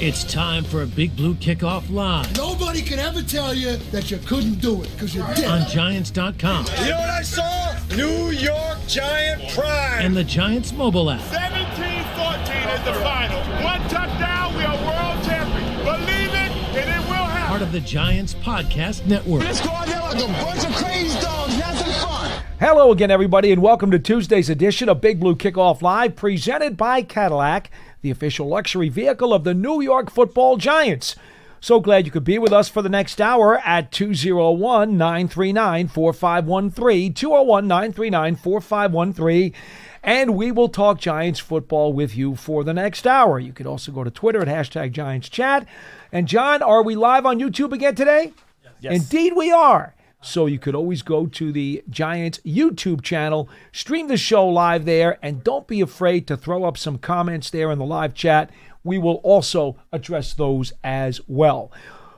It's time for a Big Blue Kickoff Live. Nobody can ever tell you that you couldn't do it, because you did. On Giants.com. You know what I saw? New York Giant Prime. And the Giants mobile app. 17-14 is the final. One touchdown, we are world champions. Believe it, and it will happen. Part of the Giants Podcast Network. Let's go out there like a bunch of crazy dogs. Have some fun. Hello again, everybody, and welcome to Tuesday's edition of Big Blue Kickoff Live, presented by Cadillac, the official luxury vehicle of the New York Football Giants. So glad you could be with us for the next hour at 201-939-4513, 201-939-4513, and we will talk Giants football with you for the next hour. You can also go to Twitter at #GiantsChat. And John, are we live on YouTube again today? Yes. Indeed we are. So you could always go to the Giants YouTube channel, stream the show live there, and don't be afraid to throw up some comments there in the live chat. We will also address those as well.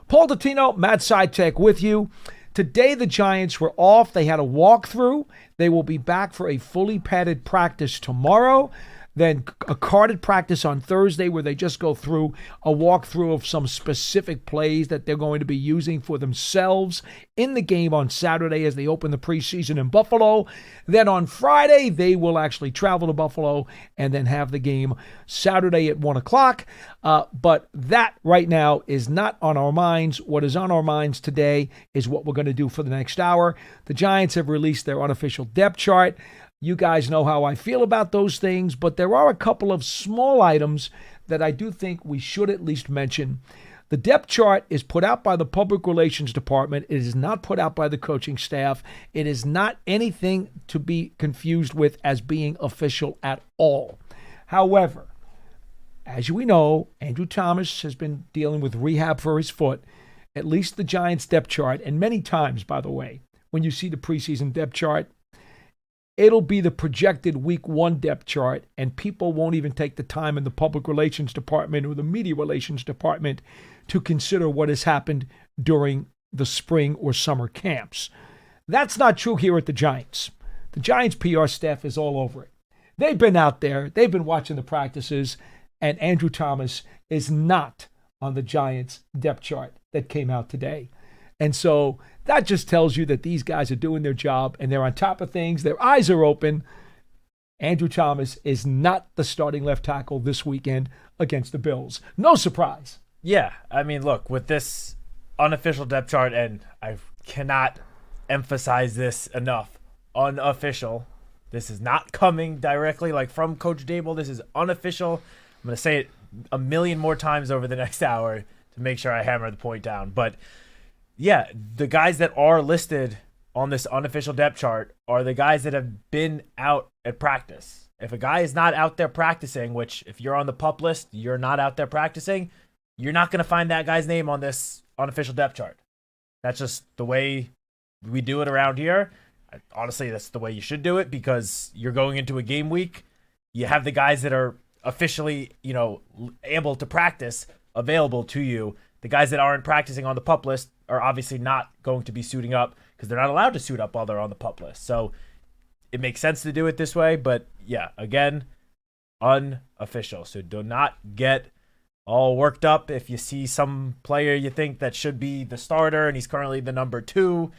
Paul Dottino, Matt Citak with you. Today the Giants were off. They had a walkthrough. They will be back for a fully padded practice tomorrow. Then a carded practice on Thursday where they just go through a walkthrough of some specific plays that they're going to be using for themselves in the game on Saturday as they open the preseason in Buffalo. Then on Friday, they will actually travel to Buffalo and then have the game Saturday at 1 o'clock. But that right now is not on our minds. What is on our minds today is what we're going to do for the next hour. The Giants have released their unofficial depth chart. You guys know how I feel about those things, but there are a couple of small items that I do think we should at least mention. The depth chart is put out by the Public Relations Department. It is not put out by the coaching staff. It is not anything to be confused with as being official at all. However, as we know, Andrew Thomas has been dealing with rehab for his foot. At least the Giants depth chart, and many times, by the way, when you see the preseason depth chart, it'll be the projected week 1 depth chart, and people won't even take the time in the public relations department or the media relations department to consider what has happened during the spring or summer camps. That's not true here at the Giants. The Giants PR staff is all over it. They've been out there. They've been watching the practices, and Andrew Thomas is not on the Giants depth chart that came out today. And so that just tells you that these guys are doing their job and they're on top of things. Their eyes are open. Andrew Thomas is not the starting left tackle this weekend against the Bills. No surprise. Yeah, I mean, look, with this unofficial depth chart, and I cannot emphasize this enough, unofficial. This is not coming directly like from Coach Dable. This is unofficial. I'm going to say it a million more times over the next hour to make sure I hammer the point down. But yeah, the guys that are listed on this unofficial depth chart are the guys that have been out at practice. If a guy is not out there practicing, which if you're on the PUP list, you're not out there practicing, you're not going to find that guy's name on this unofficial depth chart. That's just the way we do it around here. Honestly, that's the way you should do it because you're going into a game week. You have the guys that are officially, able to practice available to you. The guys that aren't practicing on the PUP list are obviously not going to be suiting up because they're not allowed to suit up while they're on the PUP list. So it makes sense to do it this way. But yeah, again, unofficial. So do not get all worked up if you see some player you think that should be the starter and he's currently the number 2.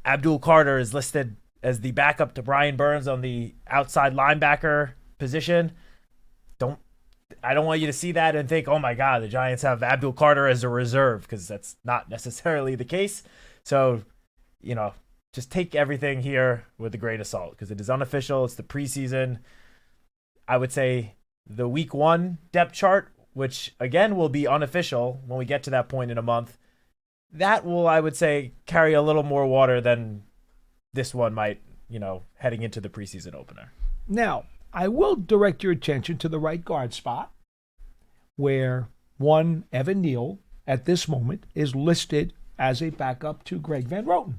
Abdul Carter is listed as the backup to Brian Burns on the outside linebacker position. I don't want you to see that and think, oh my God, the Giants have Abdul Carter as a reserve, because that's not necessarily the case. So, just take everything here with a grain of salt because it is unofficial. It's the preseason. I would say the week 1 depth chart, which again will be unofficial when we get to that point in a month, that will, I would say, carry a little more water than this one might, heading into the preseason opener. Now, I will direct your attention to the right guard spot where one Evan Neal at this moment is listed as a backup to Greg Van Roten.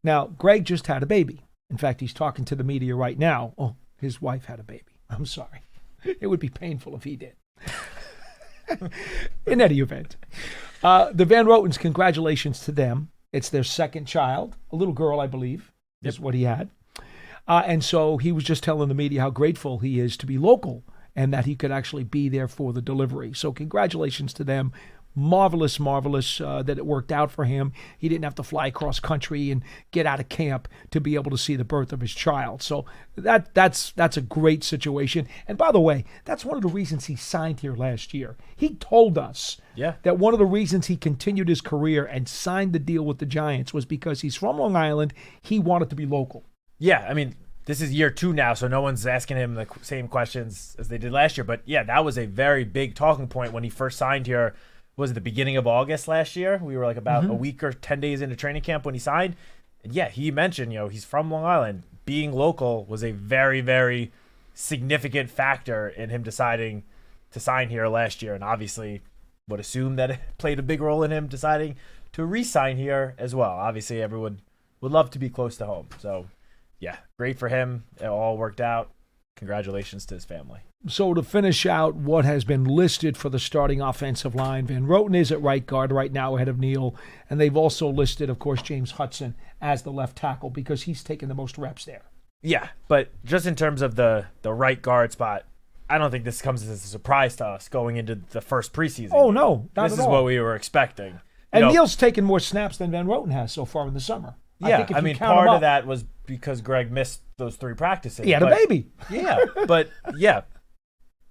Now, Greg just had a baby. In fact, he's talking to the media right now. Oh, his wife had a baby. I'm sorry. It would be painful if he did. In any event, the Van Rotens, congratulations to them. It's their second child, a little girl, I believe, is what he had. And so he was just telling the media how grateful he is to be local and that he could actually be there for the delivery. So congratulations to them. Marvelous that it worked out for him. He didn't have to fly across country and get out of camp to be able to see the birth of his child. So that's a great situation. And by the way, that's one of the reasons he signed here last year. He told us that one of the reasons he continued his career and signed the deal with the Giants was because he's from Long Island. He wanted to be local. Yeah, I mean, this is year 2 now, so no one's asking him the same questions as they did last year. But yeah, that was a very big talking point when he first signed here. Was it the beginning of August last year? We were like about a week or 10 days into training camp when he signed. And yeah, he mentioned, he's from Long Island. Being local was a very, very significant factor in him deciding to sign here last year. And obviously would assume that it played a big role in him deciding to re-sign here as well. Obviously, everyone would love to be close to home. So yeah, great for him. It all worked out. Congratulations to his family. So to finish out what has been listed for the starting offensive line, Van Roten is at right guard right now ahead of Neal, and they've also listed, of course, James Hudson as the left tackle because he's taken the most reps there. Yeah, but just in terms of the right guard spot, I don't think this comes as a surprise to us going into the first preseason. Oh, no, not This at is all. what we were expecting. And Neal's taken more snaps than Van Roten has so far in the summer. Yeah, I mean, part of that was because Greg missed those 3 practices. He had a baby. Yeah, but yeah.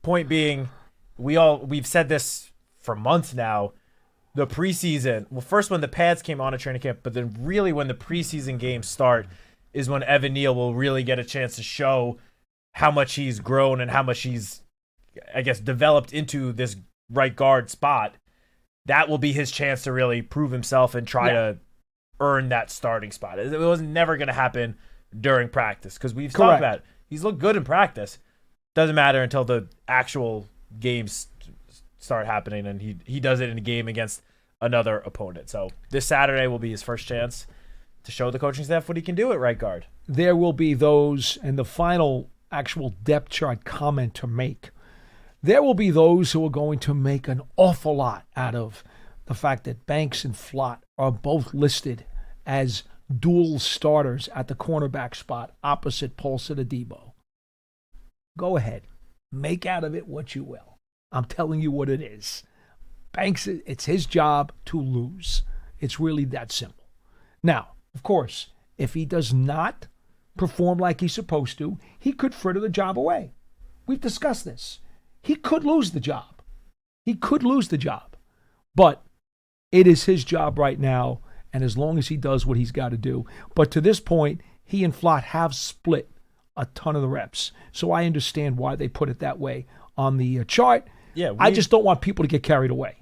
Point being, we've said this for months now. The preseason, well, first when the pads came on at training camp, but then really when the preseason games start is when Evan Neal will really get a chance to show how much he's grown and how much he's, I guess, developed into this right guard spot. That will be his chance to really prove himself and try to earn that starting spot. It was never going to happen during practice because we've talked about it. He's looked good in practice. Doesn't matter until the actual games start happening, and he does it in a game against another opponent. So this Saturday will be his first chance to show the coaching staff what he can do at right guard. There will be those, and the final actual depth chart comment to make, there will be those who are going to make an awful lot out of the fact that Banks and Flott are both listed as dual starters at the cornerback spot opposite Paul Cittadebo. Go ahead. Make out of it what you will. I'm telling you what it is. Banks, it's his job to lose. It's really that simple. Now, of course, if he does not perform like he's supposed to, he could fritter the job away. We've discussed this. He could lose the job. But it is his job right now, and as long as he does what he's got to do. But to this point, he and Flott have split a ton of the reps. So I understand why they put it that way on the chart. Yeah, I just don't want people to get carried away.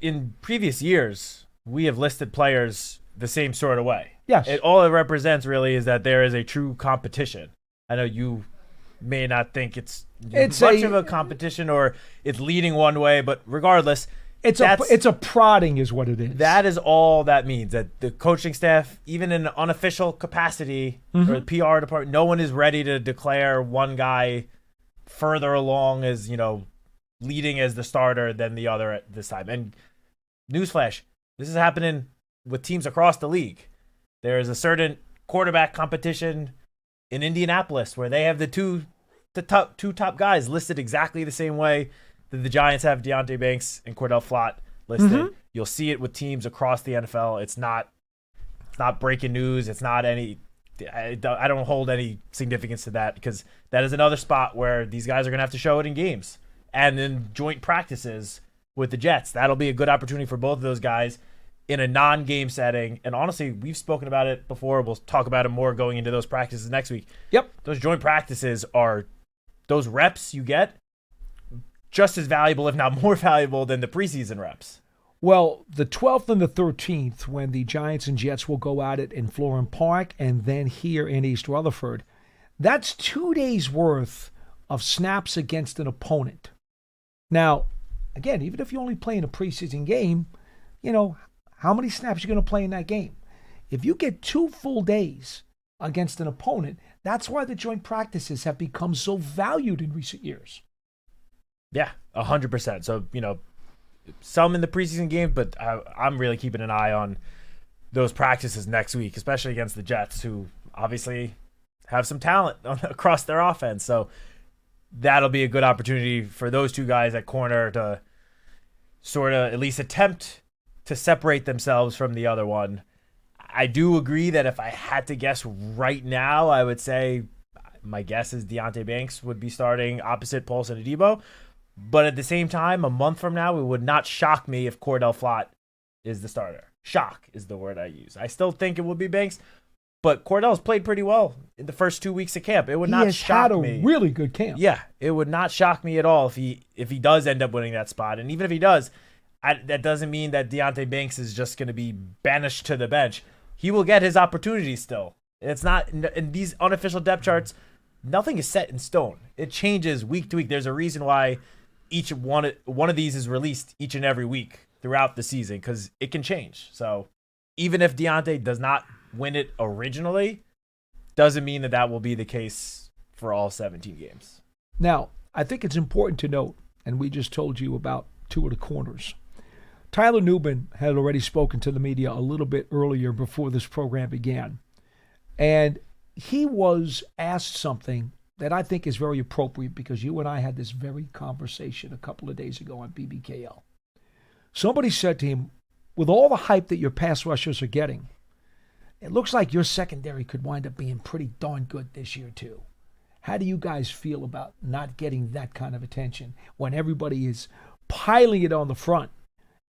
In previous years, we have listed players the same sort of way. Yes. All it represents really is that there is a true competition. I know you may not think it's much of a competition or it's leading one way, but regardless, it's a prodding is what it is. That is all that means, that the coaching staff, even in an unofficial capacity or the PR department, no one is ready to declare one guy further along as, leading as the starter than the other at this time. And newsflash, this is happening with teams across the league. There is a certain quarterback competition in Indianapolis where they have the two top guys listed exactly the same way that the Giants have Deontay Banks and Cordell Flott listed. You'll see it with teams across the NFL. It's not breaking news. It's not any. I don't hold any significance to that because that is another spot where these guys are going to have to show it in games and in joint practices with the Jets. That'll be a good opportunity for both of those guys in a non-game setting. And honestly, we've spoken about it before. We'll talk about it more going into those practices next week. Yep. Those joint practices are those reps you get just as valuable, if not more valuable, than the preseason reps. Well, the 12th and the 13th, when the Giants and Jets will go at it in Florham Park and then here in East Rutherford, that's 2 days worth of snaps against an opponent. Now, again, even if you only play in a preseason game, how many snaps are you going to play in that game? If you get 2 full days against an opponent, that's why the joint practices have become so valued in recent years. Yeah, 100%. So, some in the preseason game, but I'm really keeping an eye on those practices next week, especially against the Jets, who obviously have some talent across their offense. So that'll be a good opportunity for those two guys at corner to sort of at least attempt to separate themselves from the other one. I do agree that if I had to guess right now, I would say my guess is Deonte Banks would be starting opposite Paulson Adebo. But at the same time, a month from now, it would not shock me if Cordell Flott is the starter. Shock is the word I use. I still think it would be Banks, but Cordell's played pretty well in the first 2 weeks of camp. It would not shock me. He has had a really good camp. Yeah, it would not shock me at all if he does end up winning that spot. And even if he does, that doesn't mean that Deonte Banks is just going to be banished to the bench. He will get his opportunity still. It's not in these unofficial depth charts. Nothing is set in stone. It changes week to week. There's a reason why each one of these is released each and every week throughout the season, because it can change. So even if Deonte does not win it originally, doesn't mean that will be the case for all 17 games. Now, I think it's important to note, and we just told you about two of the corners. Tyler Nubin had already spoken to the media a little bit earlier before this program began, and he was asked something that I think is very appropriate, because you and I had this very conversation a couple of days ago on BBKL. Somebody said to him, with all the hype that your pass rushers are getting, it looks like your secondary could wind up being pretty darn good this year too. How do you guys feel about not getting that kind of attention when everybody is piling it on the front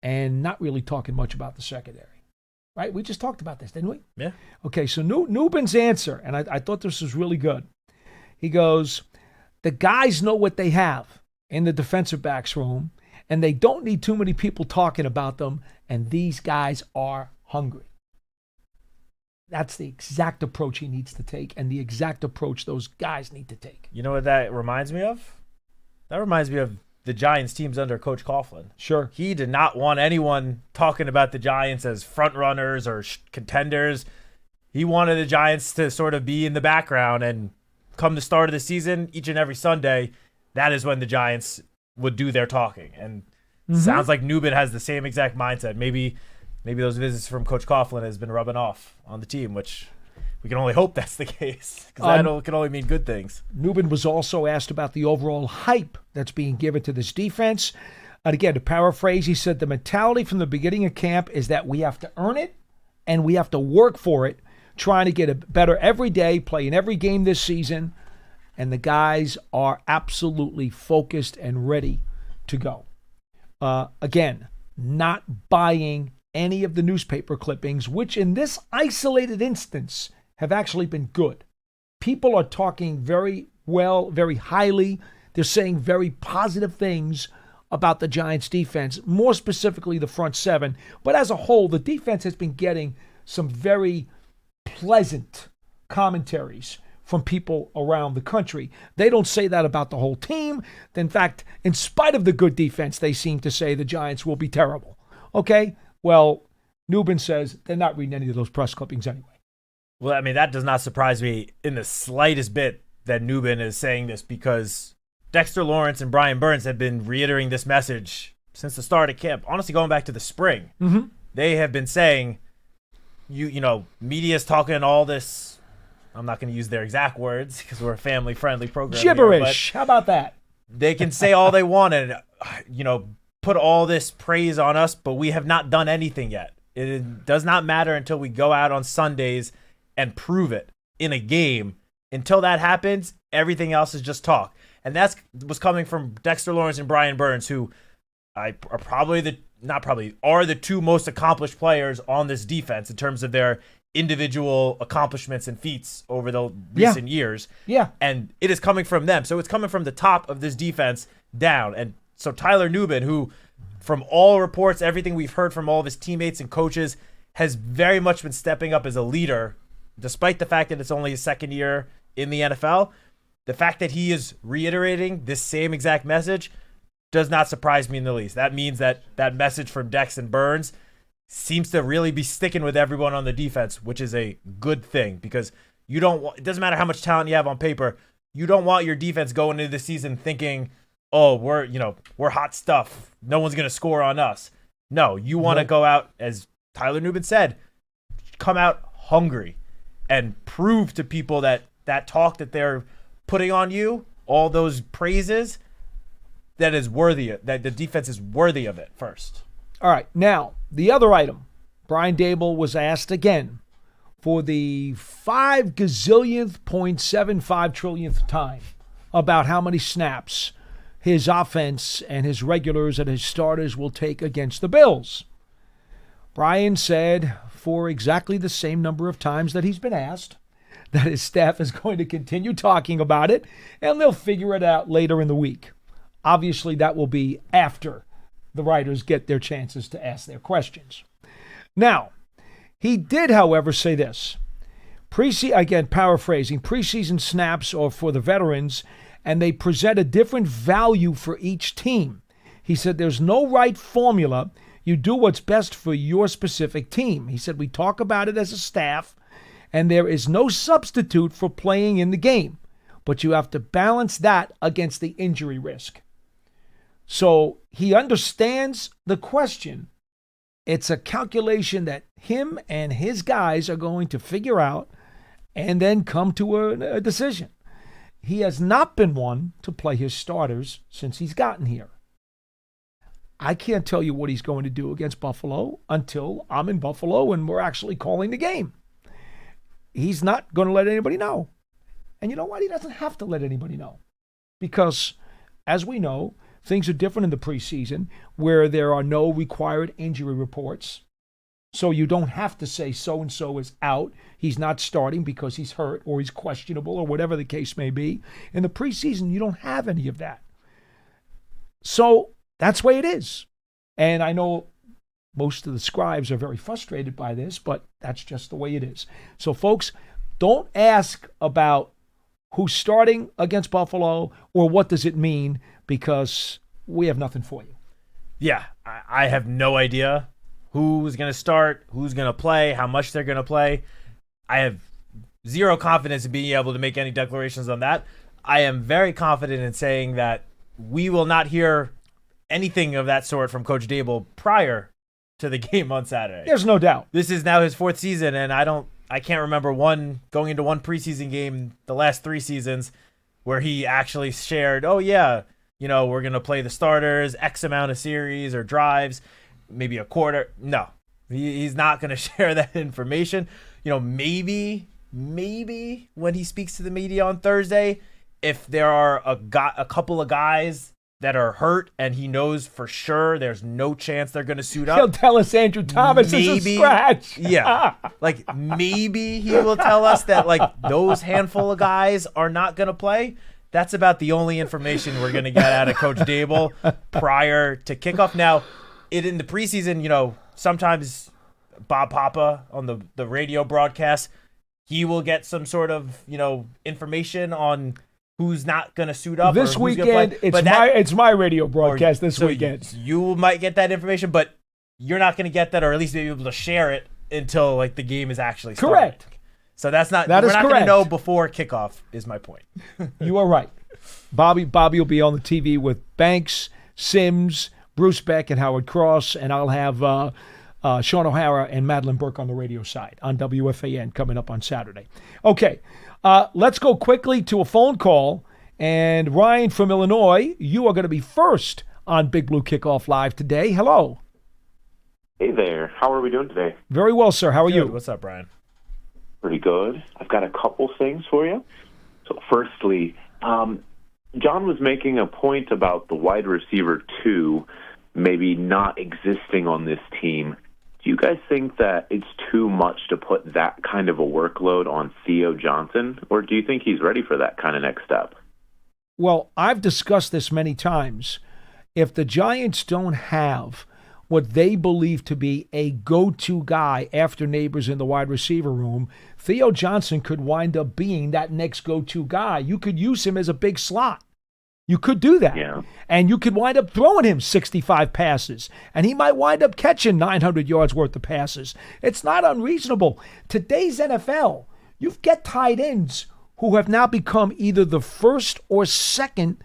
and not really talking much about the secondary? Right? We just talked about this, didn't we? Yeah. Okay, so Nubin's answer, and I thought this was really good. He goes, the guys know what they have in the defensive backs room, and they don't need too many people talking about them, and these guys are hungry. That's the exact approach he needs to take, and the exact approach those guys need to take. You know what that reminds me of? That reminds me of the Giants teams under Coach Coughlin. Sure. He did not want anyone talking about the Giants as front runners or contenders. He wanted the Giants to sort of be in the background, and come the start of the season, each and every Sunday, that is when the Giants would do their talking. And sounds like Nubin has the same exact mindset. Maybe those visits from Coach Coughlin has been rubbing off on the team, which we can only hope that's the case, because that can only mean good things. Nubin was also asked about the overall hype that's being given to this defense. And again, to paraphrase, he said the mentality from the beginning of camp is that we have to earn it and we have to work for it, trying to get it better every day, playing every game this season, and the guys are absolutely focused and ready to go. Again, not buying any of the newspaper clippings, which in this isolated instance have actually been good. People are talking very well, very highly. They're saying very positive things about the Giants defense, more specifically the front seven. But as a whole, the defense has been getting some very pleasant commentaries from people around the country. They don't say that about the whole team. In fact, in spite of the good defense, they seem to say the Giants will be terrible. Okay? Well, Nubin says they're not reading any of those press clippings anyway. Well, I mean, that does not surprise me in the slightest bit that Nubin is saying this, because Dexter Lawrence and Brian Burns have been reiterating this message since the start of camp. Honestly, going back to the spring, they have been saying, you know, media's talking all this. I'm not going to use their exact words because we're a family-friendly program. Gibberish. How about that? They can say all they want and, you know, put all this praise on us, but we have not done anything yet. It does not matter until we go out on Sundays and prove it in a game. Until that happens, everything else is just talk. And that's was coming from Dexter Lawrence and Brian Burns, who are the two most accomplished players on this defense in terms of their individual accomplishments and feats over the recent years. Yeah. And it is coming from them. So it's coming from the top of this defense down. And so Tyler Nubin, who from all reports, everything we've heard from all of his teammates and coaches, has very much been stepping up as a leader, despite the fact that it's only his second year in the NFL. The fact that he is reiterating this same exact message does not surprise me in the least. That means that that message from Dex and Burns seems to really be sticking with everyone on the defense, which is a good thing, because you don't want, it doesn't matter how much talent you have on paper, you don't want your defense going into the season thinking, oh, we're hot stuff, no one's going to score on us. No, you want to go out, as Tyler Nubin said, come out hungry and prove to people that that talk that they're putting on you all those praises, that the defense is worthy of it first. All right. Now, the other item, Brian Daboll was asked again for the 5 gazillionth, 0.75 trillionth time about how many snaps his offense and his regulars and his starters will take against the Bills. Brian said for exactly the same number of times that he's been asked that his staff is going to continue talking about it, and they'll figure it out later in the week. Obviously, that will be after the writers get their chances to ask their questions. Now, he did, however, say this. Again, paraphrasing, preseason snaps are for the veterans, and they present a different value for each team. He said there's no right formula. You do what's best for your specific team. He said we talk about it as a staff, and there is no substitute for playing in the game, but you have to balance that against the injury risk. So he understands the question. It's a calculation that him and his guys are going to figure out and then come to a decision. He has not been one to play his starters since he's gotten here. I can't tell you what he's going to do against Buffalo until I'm in Buffalo and we're actually calling the game. He's not going to let anybody know. And you know what? He doesn't have to let anybody know. Because, as we know, things are different in the preseason where there are no required injury reports. So you don't have to say so-and-so is out, he's not starting because he's hurt or he's questionable or whatever the case may be. In the preseason, you don't have any of that. So that's the way it is. And I know most of the scribes are very frustrated by this, but that's just the way it is. So folks, don't ask about who's starting against Buffalo or what does it mean, because we have nothing for you. Yeah, I have no idea who's going to start, who's going to play, how much they're going to play. I have zero confidence in being able to make any declarations on that. I am very confident in saying that we will not hear anything of that sort from Coach Daboll prior to the game on Saturday. There's no doubt. This is now his 4th season, and I can't remember going into one preseason game the last 3 seasons where he actually shared, oh yeah, we're going to play the starters, X amount of series or drives, maybe a quarter. No, he's not going to share that information. Maybe when he speaks to the media on Thursday, if there are a couple of guys that are hurt and he knows for sure there's no chance they're going to suit up, he'll tell us Andrew Thomas is a scratch. Yeah. Maybe he will tell us that those handful of guys are not going to play. That's about the only information we're going to get out of Coach Daboll prior to kickoff. Now, in the preseason, sometimes Bob Papa on the radio broadcast, he will get some sort of, information on who's not going to suit up. This or who's weekend, it's my radio broadcast this weekend. You might get that information, but you're not going to get that, or at least be able to share it until the game is actually started. Correct. So we're not going to know before kickoff is my point. You are right. Bobby will be on the TV with Banks, Sims, Bruce Beck, and Howard Cross, and I'll have Sean O'Hara and Madeline Burke on the radio side on WFAN coming up on Saturday. Okay, let's go quickly to a phone call. And Ryan from Illinois, you are going to be first on Big Blue Kickoff Live today. Hello. Hey there. How are we doing today? Very well, sir. How are you? What's up, Brian? Pretty good. I've got a couple things for you. So firstly, John was making a point about the wide receiver 2 maybe not existing on this team. Do you guys think that it's too much to put that kind of a workload on Theo Johnson, or do you think he's ready for that kind of next step? Well, I've discussed this many times. If the Giants don't have what they believe to be a go-to guy after Neighbors in the wide receiver room, Theo Johnson could wind up being that next go-to guy. You could use him as a big slot. You could do that. Yeah. And you could wind up throwing him 65 passes, and he might wind up catching 900 yards worth of passes. It's not unreasonable. Today's NFL, you've got tight ends who have now become either the first or second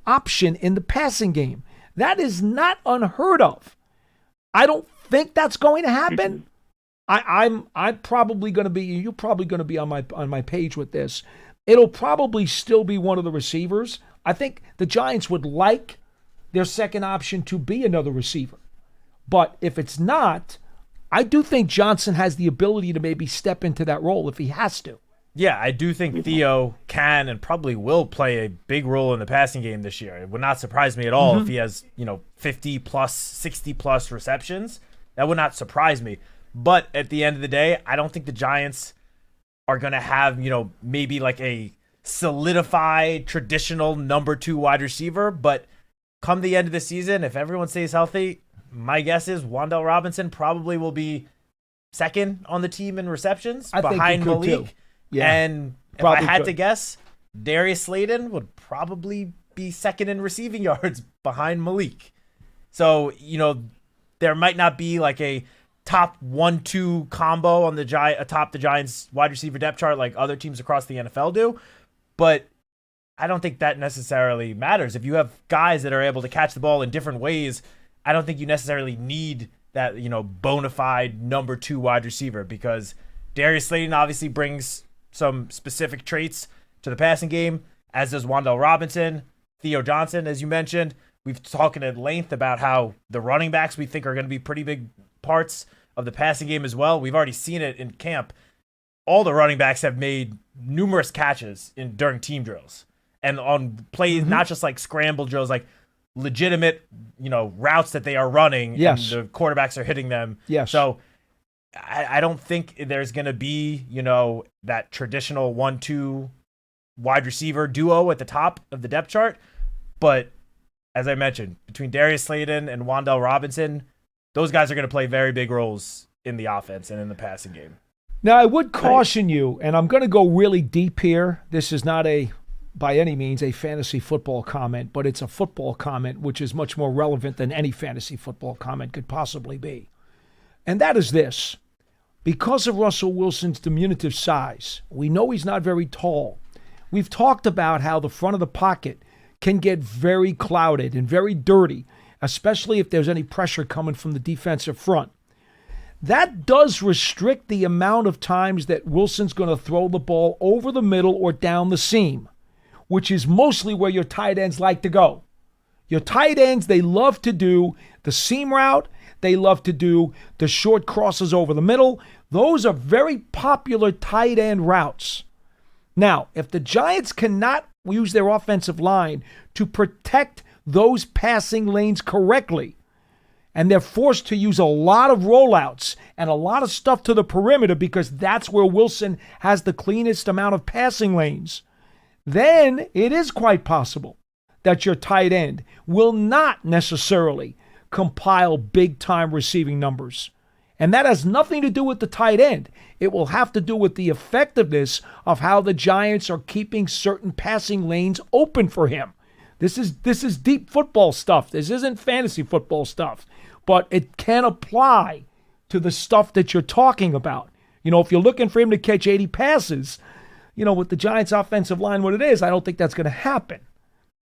option in the passing game. That is not unheard of. I don't think that's going to happen. I'm probably going to be, you're probably going to be on my page with this. It'll probably still be one of the receivers. I think the Giants would like their second option to be another receiver. But if it's not, I do think Johnson has the ability to maybe step into that role if he has to. Yeah, I do think Theo can and probably will play a big role in the passing game this year. It would not surprise me at all if he has, 50 plus, 60 plus receptions. That would not surprise me. But at the end of the day, I don't think the Giants are going to have, maybe like a solidified traditional number 2 wide receiver. But come the end of the season, if everyone stays healthy, my guess is Wan'Dale Robinson probably will be second on the team in receptions behind Malik. Too. Yeah, and if I had to guess, Darius Slayton would probably be second in receiving yards behind Malik. So, there might not be like a top 1-2 combo on atop the Giants wide receiver depth chart like other teams across the NFL do, but I don't think that necessarily matters. If you have guys that are able to catch the ball in different ways, I don't think you necessarily need that, bona fide number 2 wide receiver, because Darius Slayton obviously brings some specific traits to the passing game, as does Wan'Dale Robinson, Theo Johnson, as you mentioned. We've talked at length about how the running backs we think are going to be pretty big parts of the passing game as well. We've already seen it in camp. All the running backs have made numerous catches during team drills and on plays, not just like scramble drills, like legitimate, routes that they are running. Yes. And the quarterbacks are hitting them. Yes. So I don't think there's going to be, that traditional 1-2 wide receiver duo at the top of the depth chart. But as I mentioned, between Darius Slayton and Wan'Dale Robinson, those guys are going to play very big roles in the offense and in the passing game. Now, I would caution you, and I'm going to go really deep here. This is not by any means, a fantasy football comment, but it's a football comment, which is much more relevant than any fantasy football comment could possibly be. And that is this. Because of Russell Wilson's diminutive size, we know he's not very tall. We've talked about how the front of the pocket can get very clouded and very dirty, especially if there's any pressure coming from the defensive front. That does restrict the amount of times that Wilson's going to throw the ball over the middle or down the seam, which is mostly where your tight ends like to go. Your tight ends, they love to do the seam route. They love to do the short crosses over the middle. Those are very popular tight end routes. Now, if the Giants cannot use their offensive line to protect those passing lanes correctly, and they're forced to use a lot of rollouts and a lot of stuff to the perimeter because that's where Wilson has the cleanest amount of passing lanes, then it is quite possible that your tight end will not necessarily compile big-time receiving numbers. And that has nothing to do with the tight end. It will have to do with the effectiveness of how the Giants are keeping certain passing lanes open for him. This is deep football stuff. This isn't fantasy football stuff. But it can apply to the stuff that you're talking about. If you're looking for him to catch 80 passes, with the Giants' offensive line what it is, I don't think that's going to happen.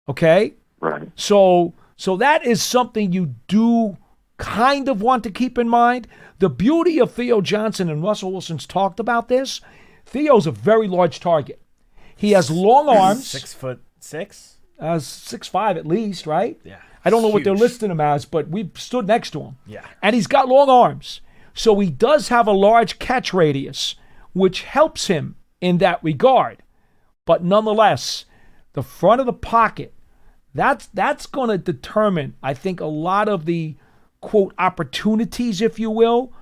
Okay? Right. So that is something you do kind of want to keep in mind. The beauty of Theo Johnson, and Russell Wilson's talked about this, Theo's a very large target. He has long arms. 6'6"? 6'5" at least, right? Yeah. I don't know what they're Huge. listing him as, but we've stood next to him. Yeah. And he's got long arms. So he does have a large catch radius, which helps him in that regard. But nonetheless, the front of the pocket, that's going to determine, I think, a lot of the, quote, opportunities, if you will,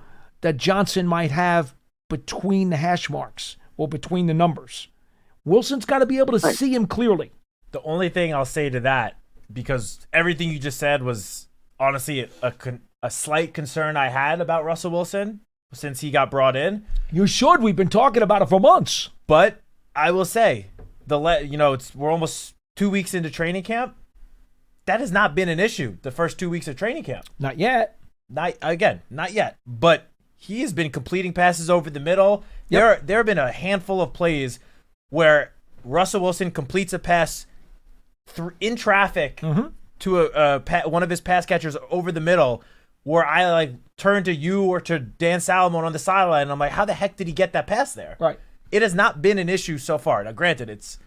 that Johnson might have between the hash marks or between the numbers. Wilson's got to be able to see him clearly. The only thing I'll say to that, because everything you just said was honestly a slight concern I had about Russell Wilson since he got brought in. You should. We've been talking about it for months. But I will say, we're almost 2 weeks into training camp. That has not been an issue the first 2 weeks of training camp. Not yet. Not yet. But he has been completing passes over the middle. Yep. There have been a handful of plays where Russell Wilson completes a pass in traffic to one of his pass catchers over the middle, where I turn to you or to Dan Salomon on the sideline, and I'm like, how the heck did he get that pass there? Right. It has not been an issue so far. Now, granted, it's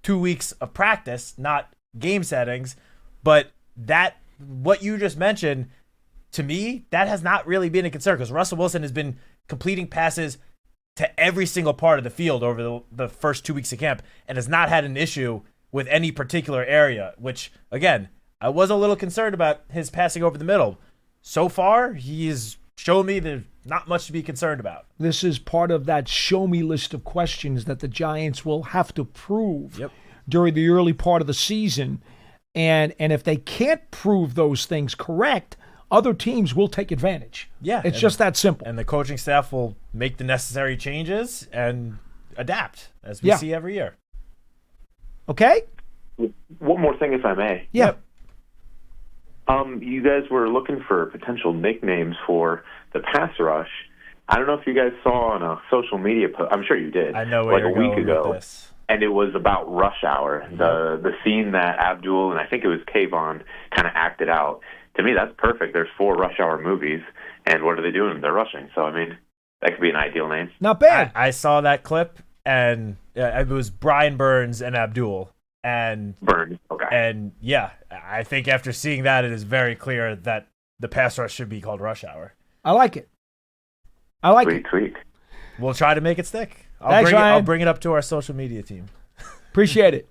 2 weeks of practice, not game settings. But what you just mentioned, to me, that has not really been a concern because Russell Wilson has been completing passes to every single part of the field over the first 2 weeks of camp and has not had an issue with any particular area, which, again, I was a little concerned about his passing over the middle. So far, he's shown me there's not much to be concerned about. This is part of that show me list of questions that the Giants will have to prove during the early part of the season. And if they can't prove those things correct, other teams will take advantage. Yeah. It's just that simple. And the coaching staff will make the necessary changes and adapt, as we see every year. Okay? One more thing, if I may. Yeah. You guys were looking for potential nicknames for the pass rush. I don't know if you guys saw on a social media post. I'm sure you did. I know where like you're a week going ago. with this. And it was about Rush Hour, the scene that Abdul and I think it was Kayvon kind of acted out. To me, that's perfect. There's 4 Rush Hour movies, and what are they doing? They're rushing. So, I mean, that could be an ideal name. Not bad. I saw that clip, and it was Brian Burns and Abdul. And Burns, okay. And, yeah, I think after seeing that, it is very clear that the pass rush should be called Rush Hour. I like it. I like it. Sweet. We'll try to make it stick. Thanks, Ryan. I'll bring it up to our social media team. Appreciate it.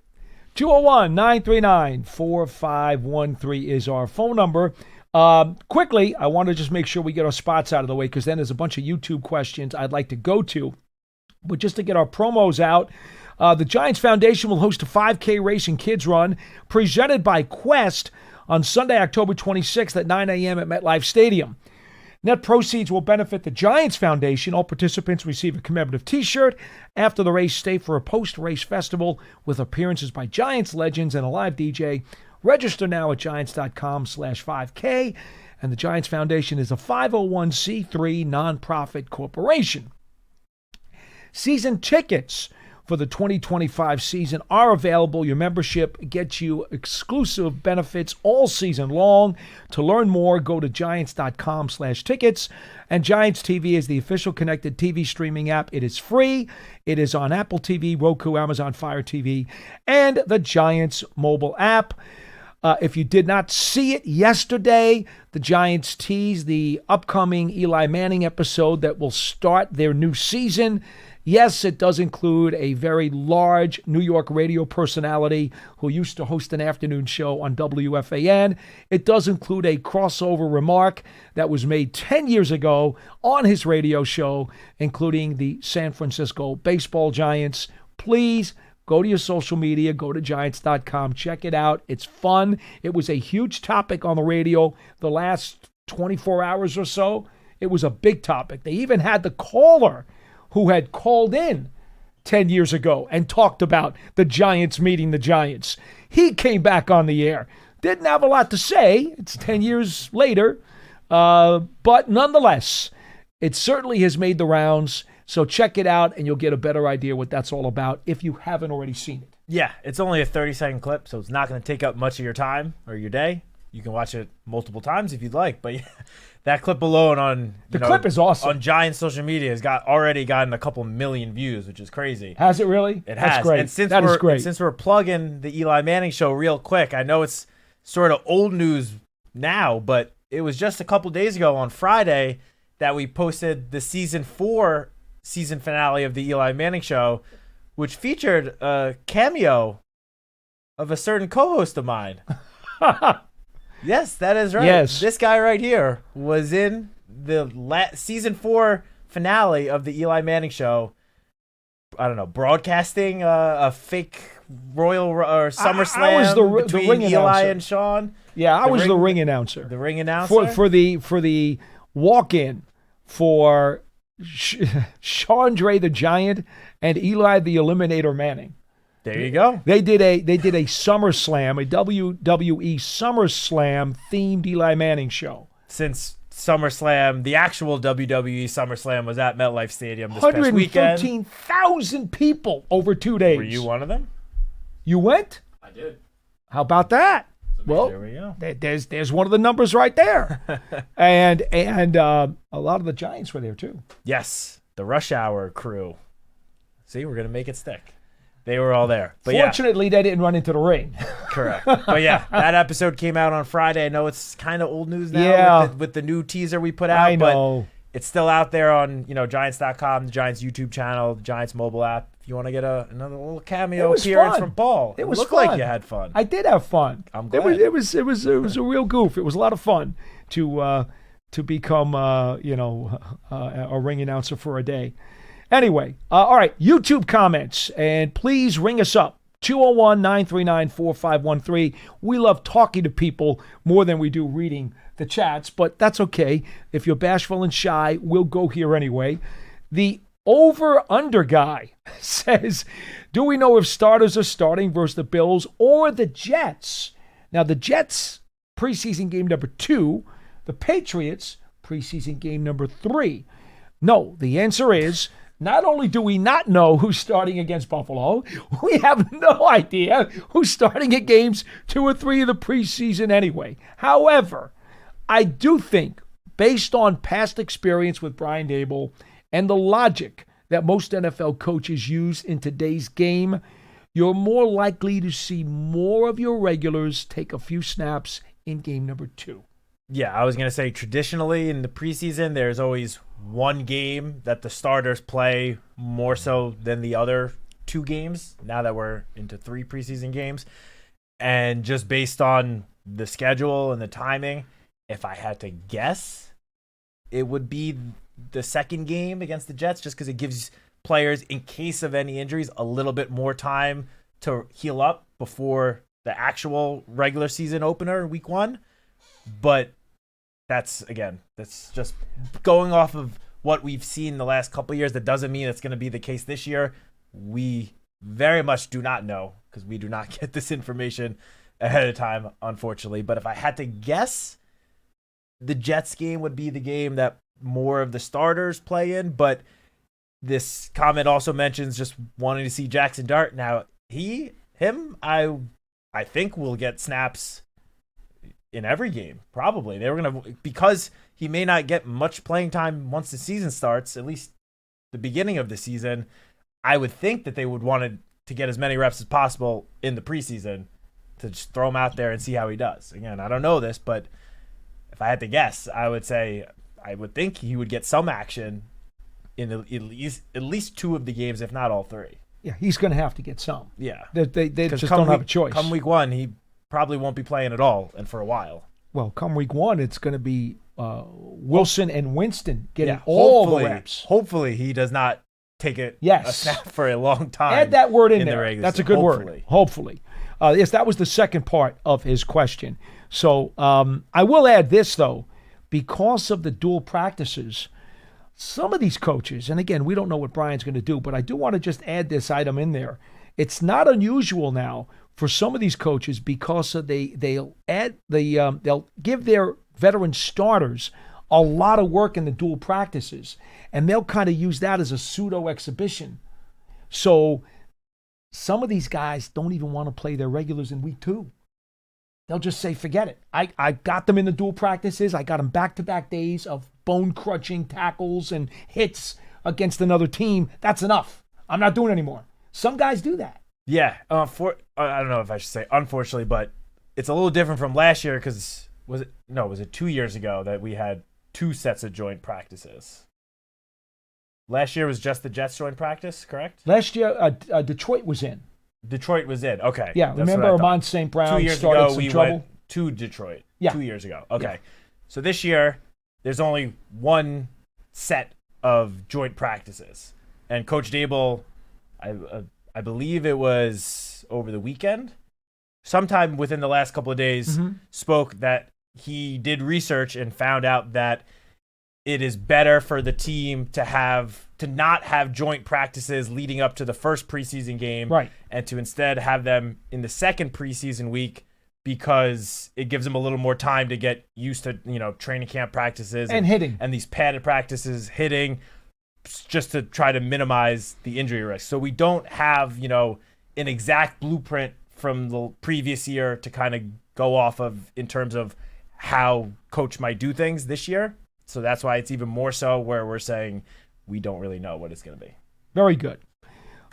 201-939-4513 is our phone number. Quickly, I want to just make sure we get our spots out of the way because then there's a bunch of YouTube questions I'd like to go to. But just to get our promos out, the Giants Foundation will host a 5K race and kids run presented by Quest on Sunday, October 26th at 9 a.m. at MetLife Stadium. Net proceeds will benefit the Giants Foundation. All participants receive a commemorative T-shirt. After the race, stay for a post-race festival with appearances by Giants legends and a live DJ. Register now at giants.com/5K. And the Giants Foundation is a 501c3 nonprofit corporation. Season tickets for the 2025 season are available. Your membership gets you exclusive benefits all season long. To learn more, go to giants.com/tickets. And Giants TV is the official connected TV streaming app. It is free. It is on Apple TV, Roku, Amazon Fire TV, and the Giants mobile app. If you did not see it yesterday, the Giants teased the upcoming Eli Manning episode that will start their new season. Yes, it does include a very large New York radio personality who used to host an afternoon show on WFAN. It does include a crossover remark that was made 10 years ago on his radio show, including the San Francisco baseball Giants. Please go to your social media, go to Giants.com, check it out. It's fun. It was a huge topic on the radio the last 24 hours or so. It was a big topic. They even had the caller who had called in 10 years ago and talked about the Giants meeting the Giants. He came back on the air. Didn't have a lot to say. It's 10 years later. But nonetheless, it certainly has made the rounds. So check it out and you'll get a better idea what that's all about if you haven't already seen it. Yeah, it's only a 30-second clip, so it's not going to take up much of your time or your day. You can watch it multiple times if you'd like, but yeah, that clip alone on clip is awesome on Giants social media has already gotten a couple million views, which is crazy. Has it really? It That's has. Great. And since that is great. Since we're plugging the Eli Manning show real quick, I know it's sort of old news now, but it was just a couple days ago on Friday that we posted the season 4 season finale of the Eli Manning show, which featured a cameo of a certain co-host of mine. Yes, that is right. Yes. This guy right here was in the season 4 finale of the Eli Manning show. I don't know, broadcasting a fake Royal or SummerSlam I was the between ring Eli announcer. and Sean. Yeah, I was the ring announcer. The ring announcer? For the walk-in for Chandra the Giant and Eli the Eliminator Manning. There you go. They did a SummerSlam, a WWE SummerSlam themed Eli Manning show. Since SummerSlam, the actual WWE SummerSlam was at MetLife Stadium this past weekend. 113,000 people over 2 days. Were you one of them? You went? I did. How about that? Well, there we go. There's one of the numbers right there. and a lot of the Giants were there too. Yes, the Rush Hour crew. See, we're going to make it stick. They were all there. But yeah. Fortunately, they didn't run into the ring. Correct. But yeah, that episode came out on Friday. I know it's kind of old news now Yeah. with the new teaser we put out. I know. But it's still out there on, Giants.com, the Giants YouTube channel, the Giants mobile app. If you want to get another little cameo appearance from Paul. It was looked fun. like you had fun. I did have fun. I'm glad. It was a real goof. It was a lot of fun to become a ring announcer for a day. Anyway, all right, YouTube comments, and please ring us up, 201-939-4513. We love talking to people more than we do reading the chats, but that's okay. If you're bashful and shy, we'll go here anyway. The over-under guy says, do we know if starters are starting versus the Bills or the Jets? Now, the Jets, preseason game number 2, the Patriots, preseason game number 3. No, the answer is, not only do we not know who's starting against Buffalo, we have no idea who's starting at games 2 or 3 of the preseason anyway. However, I do think, based on past experience with Brian Daboll and the logic that most NFL coaches use in today's game, you're more likely to see more of your regulars take a few snaps in game number 2. Yeah, I was going to say traditionally in the preseason, there's always one game that the starters play more so than the other 2 games, now that we're into 3 preseason games. And just based on the schedule and the timing, if I had to guess, it would be the second game against the Jets, just because it gives players, in case of any injuries, a little bit more time to heal up before the actual regular season opener, week 1. But that's just going off of what we've seen the last couple of years. That doesn't mean it's going to be the case this year. We very much do not know, because we do not get this information ahead of time, unfortunately. But if I had to guess, the Jets game would be the game that more of the starters play in. But this comment also mentions just wanting to see Jackson Dart. Now, I think will get snaps in every game, probably. They were going to, because he may not get much playing time once the season starts, at least the beginning of the season. I would think that they would want to get as many reps as possible in the preseason to just throw him out there and see how he does. Again, I don't know this, but if I had to guess, I would think he would get some action in at least 2 of the games, if not all 3. Yeah, he's going to have to get some. Yeah. They just don't have a choice. Come week 1, he probably won't be playing at all, and for a while. Well, come week 1, it's going to be Wilson and Winston getting all the reps. Hopefully he does not take a snap for a long time. Add that word in there. That's a good hopefully. word. Hopefully. Yes, that was the second part of his question. So I will add this, though. Because of the dual practices, some of these coaches, and again, we don't know what Brian's going to do, but I do want to just add this item in there. It's not unusual now for some of these coaches, because of they'll give their veteran starters a lot of work in the dual practices, and they'll kind of use that as a pseudo exhibition. So some of these guys don't even want to play their regulars in week 2. They'll just say, forget it. I got them in the dual practices. I got them back-to-back days of bone-crunching tackles and hits against another team. That's enough. I'm not doing it anymore. Some guys do that. Yeah. I don't know if I should say unfortunately, but it's a little different from last year, because was it 2 years ago that we had 2 sets of joint practices? Last year was just the Jets joint practice, correct? Last year, Detroit was in. Detroit was in. Okay. Yeah, remember Amon St. Brown 2 years started ago, some we trouble? went to Detroit. Yeah. 2 years ago. Okay. Yeah. So this year, there's only 1 set of joint practices. And Coach Daboll, I believe it was over the weekend, sometime within the last couple of days, spoke that he did research and found out that it is better for the team to not have joint practices leading up to the first preseason game, right, and to instead have them in the second preseason week, because it gives them a little more time to get used to, training camp practices and hitting, and these padded practices, hitting, just to try to minimize the injury risk. So we don't have, an exact blueprint from the previous year to kind of go off of in terms of how coach might do things this year. So that's why it's even more so where we're saying we don't really know what it's going to be. Very good.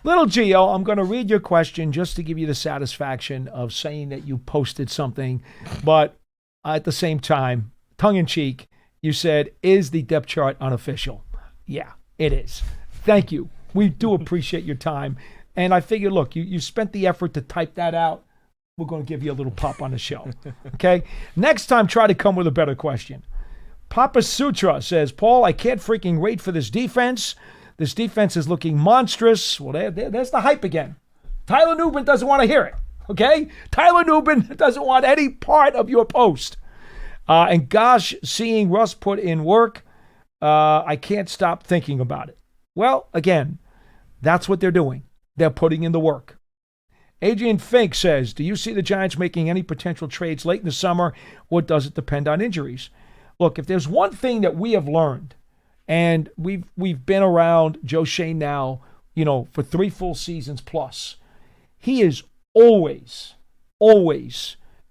Little Gio, I'm going to read your question just to give you the satisfaction of saying that you posted something. But at the same time, tongue-in-cheek, you said, is the depth chart unofficial? Yeah, it is. Thank you. We do appreciate your time. And I figure, look, you spent the effort to type that out. We're going to give you a little pop on the show. Okay? Next time, try to come with a better question. Papa Sutra says, Paul, I can't freaking wait for this defense. This defense is looking monstrous. Well, there's the hype again. Tyler Nubin doesn't want to hear it, okay? Tyler Nubin doesn't want any part of your post. And gosh, seeing Russ put in work, I can't stop thinking about it. Well, again, that's what they're doing. They're putting in the work. Adrian Fink says, do you see the Giants making any potential trades late in the summer, or does it depend on injuries? Look, if there's one thing that we have learned, and we've been around Joe Shane now, for 3 full seasons plus. He is always,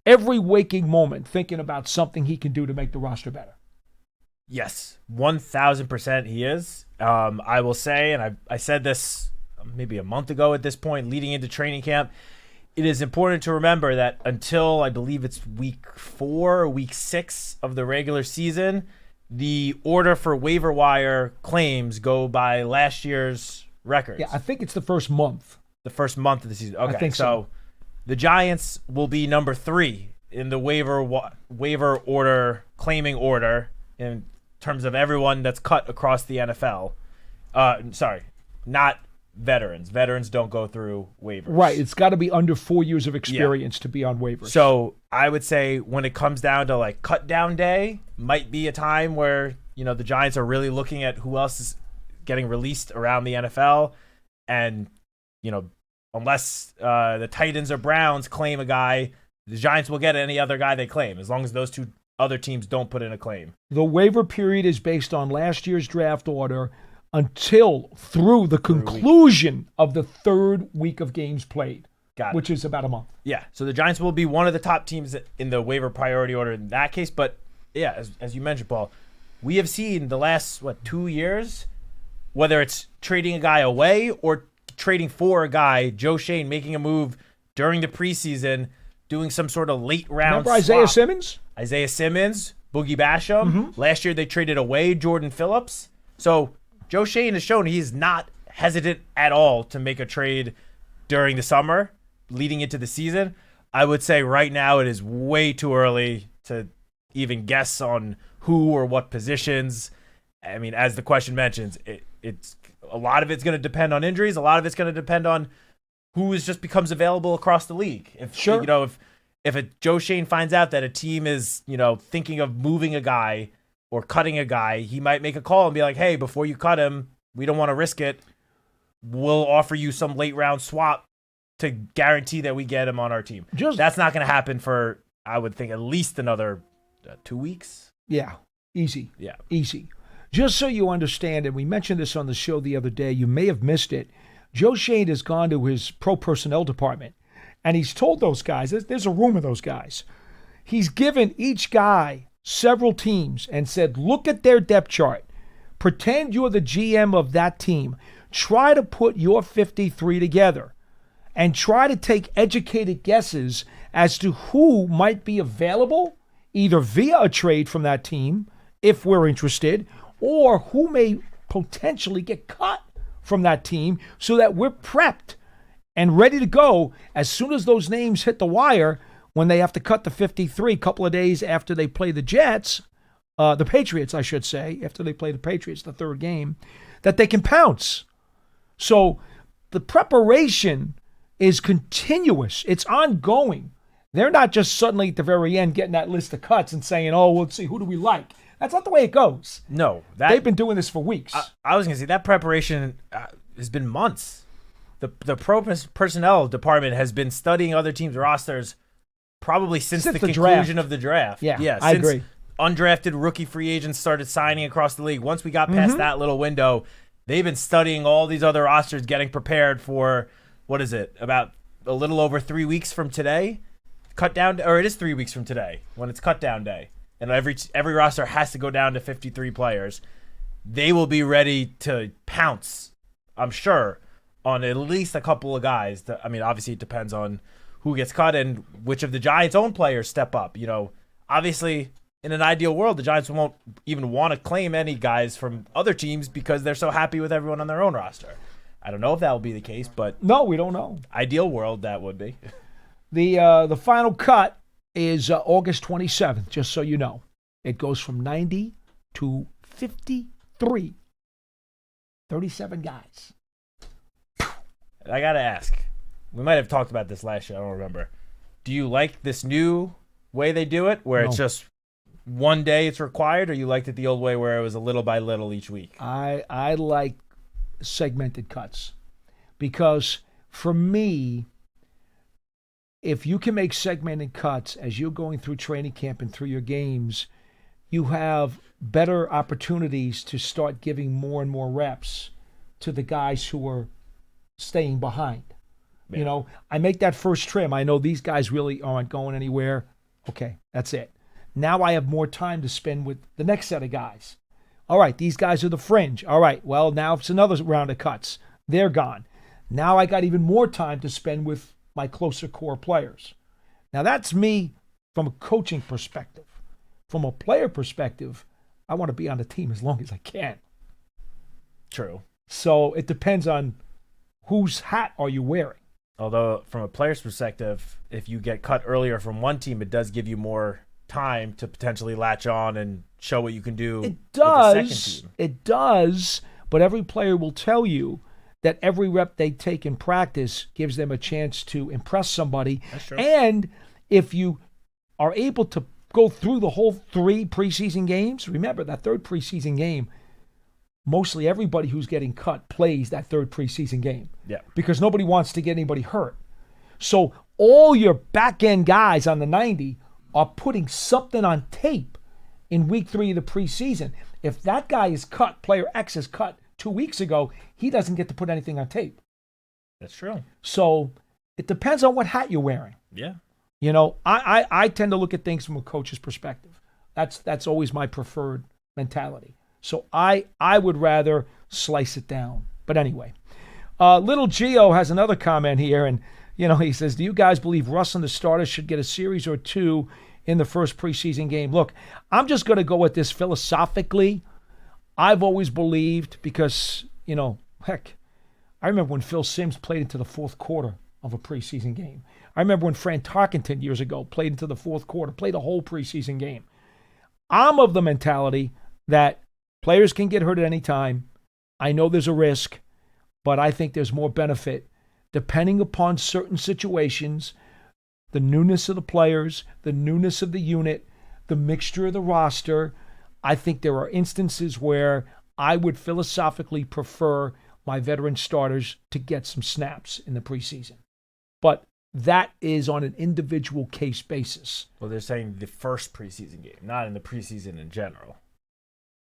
every waking moment thinking about something he can do to make the roster better. Yes, 1,000% he is. I will say, and I said this maybe a month ago at this point, leading into training camp, it is important to remember that until I believe it's week 4 or week 6 of the regular season, the order for waiver wire claims go by last year's records. Yeah, I think it's the first month. The first month of the season. Okay, I think so. The Giants will be number 3 in the waiver order, claiming order, in terms of everyone that's cut across the NFL. Sorry, not veterans. Veterans don't go through waivers. Right. It's got to be under 4 years of experience to be on waivers. So I would say when it comes down to like cut down day, might be a time where, the Giants are really looking at who else is getting released around the NFL. And, unless the Titans or Browns claim a guy, the Giants will get any other guy they claim, as long as those 2 other teams don't put in a claim. The waiver period is based on last year's draft order through the conclusion of the 3rd week of games played, which is about a month. Yeah, so the Giants will be one of the top teams in the waiver priority order in that case. But, yeah, as you mentioned, Paul, we have seen the last, 2 years, whether it's trading a guy away or trading for a guy, Joe Shane making a move during the preseason, doing some sort of late-round Remember Isaiah Simmons? Isaiah Simmons, Boogie Basham. Mm-hmm. Last year they traded away Jordan Phillips. So Joe Shane has shown he's not hesitant at all to make a trade during the summer, leading into the season. I would say right now it is way too early to even guess on who or what positions. I mean, as the question mentions, it's a lot of it's going to depend on injuries. A lot of it's going to depend on who just becomes available across the league. If a Joe Shane finds out that a team is, thinking of moving a guy or cutting a guy, he might make a call and be like, hey, before you cut him, we don't want to risk it. We'll offer you some late round swap to guarantee that we get him on our team. That's not going to happen for, I would think, at least another 2 weeks. Yeah, easy. Yeah. Easy. Just so you understand, and we mentioned this on the show the other day, you may have missed it, Joe Shane has gone to his pro personnel department, and he's told those guys, there's a room of those guys, he's given each guy several teams and said, look at their depth chart. Pretend you're the GM of that team. Try to put your 53 together and try to take educated guesses as to who might be available, either via a trade from that team, if we're interested, or who may potentially get cut from that team so that we're prepped and ready to go as soon as those names hit the wire when they have to cut the 53 a couple of days after they play the Patriots, I should say, after they play the Patriots, the 3rd game, that they can pounce. So the preparation is continuous. It's ongoing. They're not just suddenly at the very end getting that list of cuts and saying, oh, let's see, who do we like? That's not the way it goes. No. They've been doing this for weeks. I was going to say, that preparation has been months. The pro personnel department has been studying other teams' rosters probably since the conclusion of the draft. Yeah, I agree. Undrafted rookie free agents started signing across the league. Once we got past that little window, they've been studying all these other rosters, getting prepared for, what is it, about a little over 3 weeks from today? It is 3 weeks from today when it's cut down day. And every roster has to go down to 53 players. They will be ready to pounce, I'm sure, on at least a couple of guys. Obviously it depends on who gets cut and which of the Giants' own players step up. Obviously in an ideal world, the Giants won't even want to claim any guys from other teams because they're so happy with everyone on their own roster. I don't know if that will be the case, but no, we don't know. Ideal world, that would be. The final cut is August 27th, just so you know. It goes from 90 to 53. 37 guys. I got to ask. We might have talked about this last year. I don't remember. Do you like this new way they do it, where it's just one day it's required, or you liked it the old way where it was a little by little each week? I like segmented cuts because for me, if you can make segmented cuts as you're going through training camp and through your games, you have better opportunities to start giving more and more reps to the guys who are staying behind. Yeah. I make that first trim. I know these guys really aren't going anywhere. Okay, that's it. Now I have more time to spend with the next set of guys. All right, these guys are the fringe. All right, well, now it's another round of cuts. They're gone. Now I got even more time to spend with my closer core players. Now that's me from a coaching perspective. From a player perspective, I want to be on the team as long as I can. True. So it depends on whose hat are you wearing. Although from a player's perspective, if you get cut earlier from one team, it does give you more time to potentially latch on and show what you can do. It does. With the second team. It does. But every player will tell you that every rep they take in practice gives them a chance to impress somebody. That's true. And if you are able to go through the whole 3 preseason games, remember that third preseason game, mostly everybody who's getting cut plays that third preseason game. Yeah. Because nobody wants to get anybody hurt. So all your back-end guys on the 90 are putting something on tape in week 3 of the preseason. If that guy is cut, player X is cut 2 weeks ago, he doesn't get to put anything on tape. That's true. So it depends on what hat you're wearing. Yeah. I tend to look at things from a coach's perspective. That's always my preferred mentality. So I would rather slice it down. But anyway, Little Gio has another comment here, and he says, do you guys believe Russ and the starters should get a series or 2 in the first preseason game? Look, I'm just going to go with this philosophically. I've always believed because, heck, I remember when Phil Simms played into the fourth quarter of a preseason game. I remember when Fran Tarkenton years ago played into the fourth quarter, played a whole preseason game. I'm of the mentality that players can get hurt at any time. I know there's a risk, but I think there's more benefit depending upon certain situations, the newness of the players, the newness of the unit, the mixture of the roster. I think there are instances where I would philosophically prefer my veteran starters to get some snaps in the preseason. But that is on an individual case basis. Well, they're saying the first preseason game, not in the preseason in general.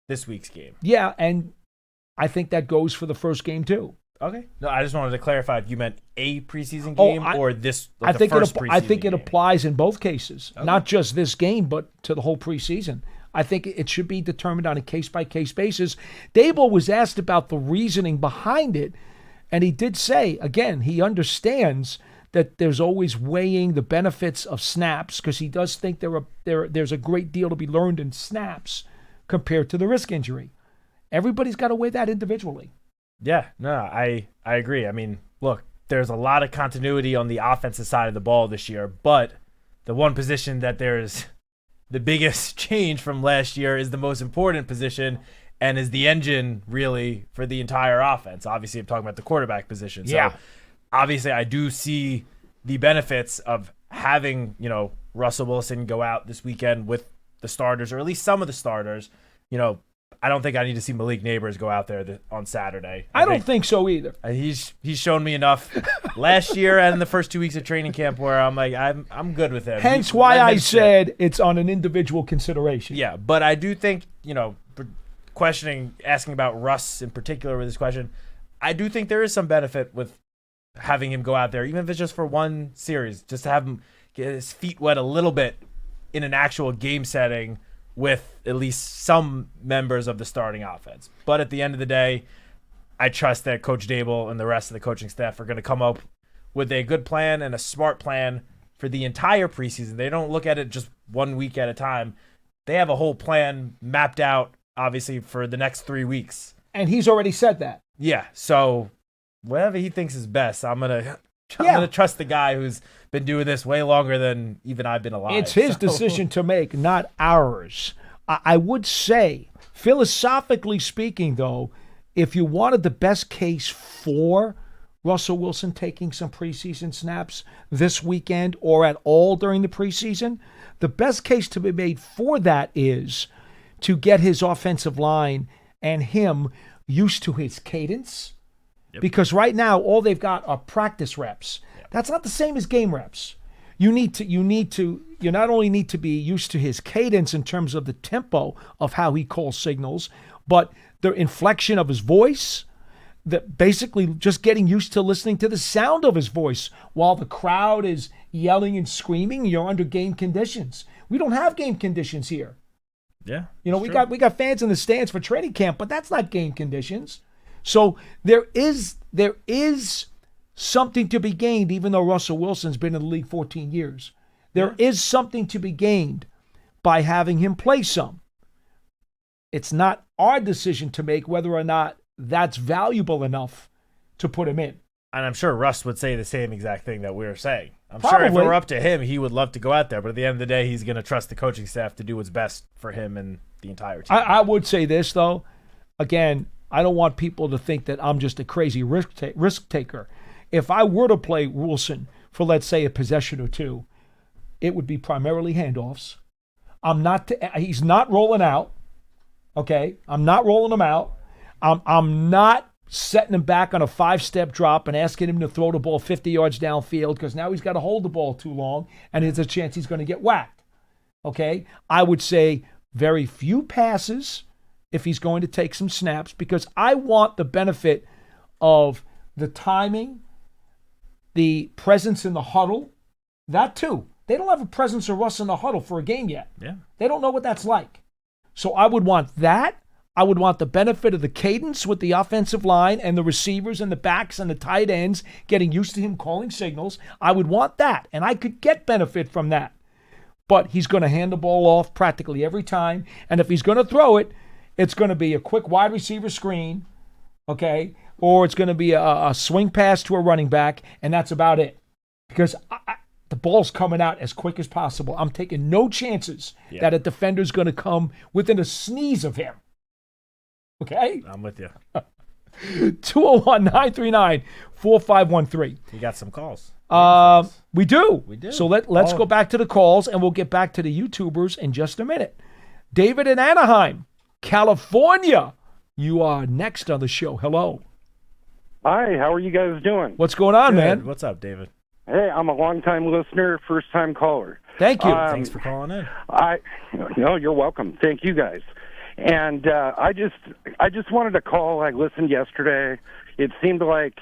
This week's game. Yeah, and I think that goes for the first game too. Okay. No, I just wanted to clarify if you meant a preseason game or this. Like I think it applies in both cases, not just this game, but to the whole preseason. I think it should be determined on a case-by-case basis. Dable was asked about the reasoning behind it, and he did say, again, he understands that there's always weighing the benefits of snaps because he does think there's a great deal to be learned in snaps compared to the risk injury. Everybody's got to weigh that individually. Yeah, no, I agree. I mean, look, there's a lot of continuity on the offensive side of the ball this year, but the one position that there's the biggest change from last year is the most important position and is the engine, really, for the entire offense. Obviously, I'm talking about the quarterback position. So, yeah. Obviously, I do see the benefits of having, Russell Wilson go out this weekend with the starters, or at least some of the starters. I don't think I need to see Malik Neighbors go out there on Saturday. I don't think so either. He's shown me enough last year and in the first 2 weeks of training camp where I'm like, I'm good with him. Hence why I said it's on an individual consideration. Yeah, but I do think, asking about Russ in particular with this question, I do think there is some benefit with having him go out there, even if it's just for one series, just to have him get his feet wet a little bit in an actual game setting with at least some members of the starting offense. But at the end of the day, I trust that Coach Dable and the rest of the coaching staff are going to come up with a good plan and a smart plan for the entire preseason. They don't look at it just 1 week at a time. They have a whole plan mapped out, obviously, for the next 3 weeks. And he's already said that. Yeah, so whatever he thinks is best, I'm gonna trust the guy who's been doing this way longer than even I've been alive. It's his decision to make, not ours. I would say, philosophically speaking, though, if you wanted the best case for Russell Wilson taking some preseason snaps this weekend or at all during the preseason, the best case to be made for that is to get his offensive line and him used to his cadence. Yep. Because right now, all they've got are practice reps. Yep. That's not the same as game reps. You not only need to be used to his cadence in terms of the tempo of how he calls signals, but the inflection of his voice, that basically just getting used to listening to the sound of his voice while the crowd is yelling and screaming. You're under game conditions. We don't have game conditions here. Yeah. We got fans in the stands for training camp, but that's not game conditions. So there is something to be gained, even though Russell Wilson's been in the league 14 years. There is something to be gained by having him play some. It's not our decision to make whether or not that's valuable enough to put him in. And I'm sure Russ would say the same exact thing that we were saying. I'm Probably. sure if it were up to him, he would love to go out there. But at the end of the day, he's going to trust the coaching staff to do what's best for him and the entire team. I would say this, though. Again, I don't want people to think that I'm just a crazy risk taker. If I were to play Wilson for, let's say, a possession or two, it would be primarily handoffs. He's not rolling out. Okay? I'm not rolling him out. I'm not setting him back on a 5-step drop and asking him to throw the ball 50 yards downfield because now he's got to hold the ball too long and there's a chance he's going to get whacked. Okay? I would say very few passes if he's going to take some snaps because I want the benefit of the timing, the presence in the huddle, that too. They don't have a presence of Russ in the huddle for a game yet. Yeah. They don't know what that's like. So I would want that. I would want the benefit of the cadence with the offensive line and the receivers and the backs and the tight ends getting used to him calling signals. I would want that, and I could get benefit from that. But he's going to hand the ball off practically every time, and if he's going to throw it, it's going to be a quick wide receiver screen, okay, or it's going to be a swing pass to a running back, and that's about it. Because the ball's coming out as quick as possible. I'm taking no chances that a defender's going to come within a sneeze of him. Okay? I'm with you. 201-939-4513. You got some calls. We do. We do. So let's go back to the calls, and we'll get back to the YouTubers in just a minute. David in Anaheim, California. You are next on the show. Hello. Hi, how are you guys doing? What's going on, man? What's up, David? Hey, I'm a long-time listener, first-time caller. Thank you. Thanks for calling in. No, you're welcome. Thank you, guys. And I just wanted to call. I listened yesterday. It seemed like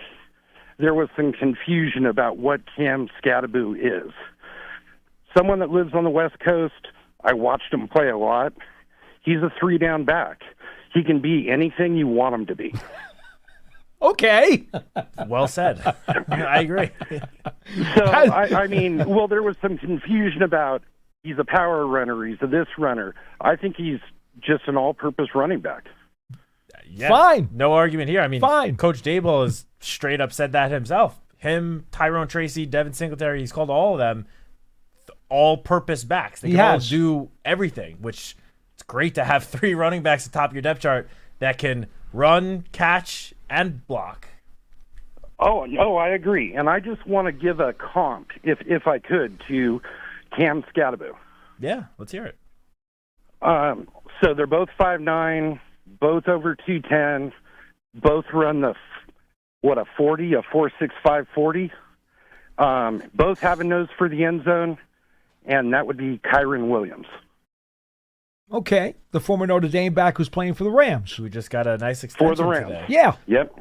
there was some confusion about what Cam Scadaboo is. Someone that lives on the West Coast, I watched him play a lot. He's a 3-down back. He can be anything you want him to be. Okay. Well said. I agree. So, I mean, well, there was some confusion about he's a power runner, he's a this runner. I think he's just an all-purpose running back. Yeah, fine. No argument here. I mean, fine. Coach Dable has straight up said that himself. Him, Tyrone Tracy, Devin Singletary, he's called all of them all-purpose backs. They can all do everything, which it's great to have 3 running backs at the top of your depth chart that can run, catch, and block. Oh, I agree. And I just want to give a comp, if I could, to Cam Scadaboo. Yeah, let's hear it. So they're both 5'9", both over 210, both run a 40, a 4.65 40. Both have a nose for the end zone, and that would be Kyron Williams. Okay, the former Notre Dame back who's playing for the Rams. We just got a nice extension for the Rams. Today. Yeah. Yep.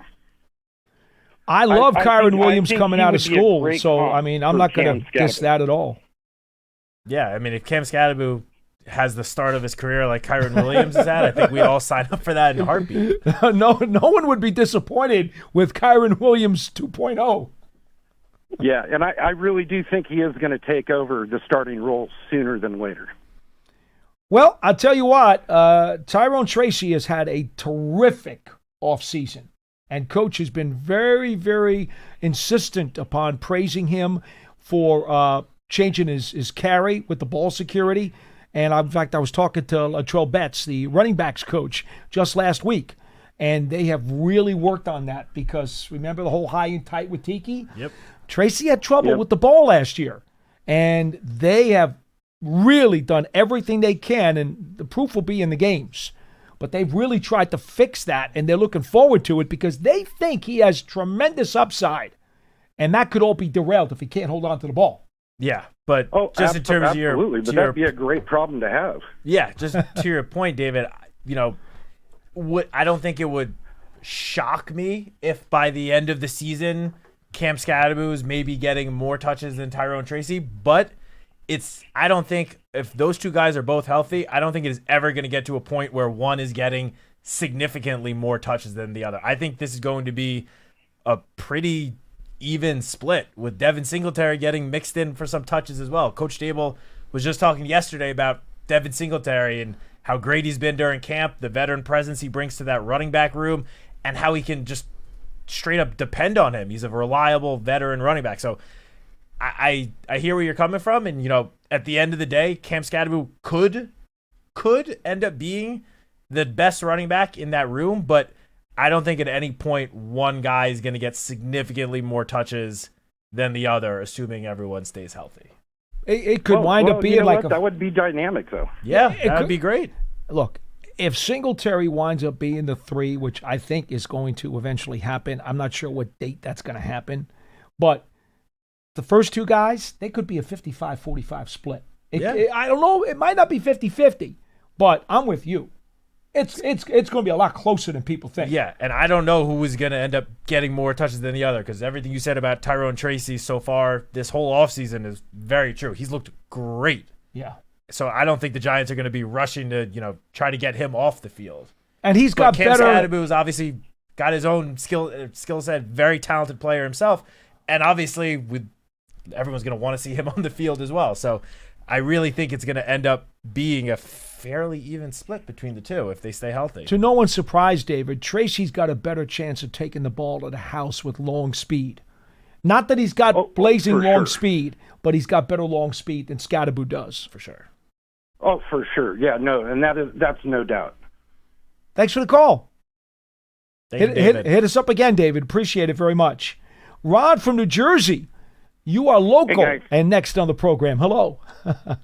I love Kyron Williams think coming he out would of be a school, great so comp I mean, I'm for not going Cam to diss Scadaboo. that at all. Yeah, I mean, if Cam Scadaboo has the start of his career like Kyron Williams has had, I think we'd all sign up for that in a heartbeat. No one would be disappointed with Kyron Williams 2.0. Yeah, and I really do think he is going to take over the starting role sooner than later. Well, I'll tell you what, Tyrone Tracy has had a terrific offseason, and Coach has been very, very insistent upon praising him for changing his carry with the ball security. And in fact, I was talking to Latrell Betts, the running backs coach, just last week, and they have really worked on that because remember the whole high and tight with Tiki? Yep. Tracy had trouble with the ball last year, and they have really done everything they can, and the proof will be in the games. But they've really tried to fix that, and they're looking forward to it because they think he has tremendous upside, and that could all be derailed if he can't hold on to the ball. Yeah, but just in terms of your... Absolutely, but that'd be a great problem to have. Yeah, just to your point, David, I don't think it would shock me if by the end of the season, Cam Scadaboo is maybe getting more touches than Tyrone Tracy, but I don't think if those two guys are both healthy, I don't think it is ever going to get to a point where one is getting significantly more touches than the other. I think this is going to be a pretty even split with Devin Singletary getting mixed in for some touches as well. Coach Dable was just talking yesterday about Devin Singletary and how great he's been during camp, the veteran presence he brings to that running back room, and how he can just straight up depend on him. He's a reliable veteran running back. So I hear where you're coming from, and at the end of the day, Cam Scadaboo could end up being the best running back in that room, but I don't think at any point one guy is going to get significantly more touches than the other, assuming everyone stays healthy. It could wind up being like that would be dynamic, though. Yeah, that would be great. Look, if Singletary winds up being the 3, which I think is going to eventually happen, I'm not sure what date that's going to happen, but the first two guys, they could be a 55-45 split. I don't know. It might not be 50-50, but I'm with you. It's going to be a lot closer than people think. Yeah, and I don't know who is going to end up getting more touches than the other because everything you said about Tyrone Tracy so far this whole offseason is very true. He's looked great. Yeah. So I don't think the Giants are going to be rushing to, try to get him off the field. And he's got Cam better. Scadaboo's obviously got his own skill set, very talented player himself, and obviously everyone's going to want to see him on the field as well. So I really think it's going to end up being a fairly even split between the two if they stay healthy. To no one's surprise, David, Tracy's got a better chance of taking the ball to the house with long speed. Not that he's got blazing long speed, but he's got better long speed than Scadaboo does. For sure. Oh, for sure. Yeah, no, and that's no doubt. Thanks for the call. Hit us up again, David. Appreciate it very much. Rod from New Jersey. You are local and next on the program. Hello.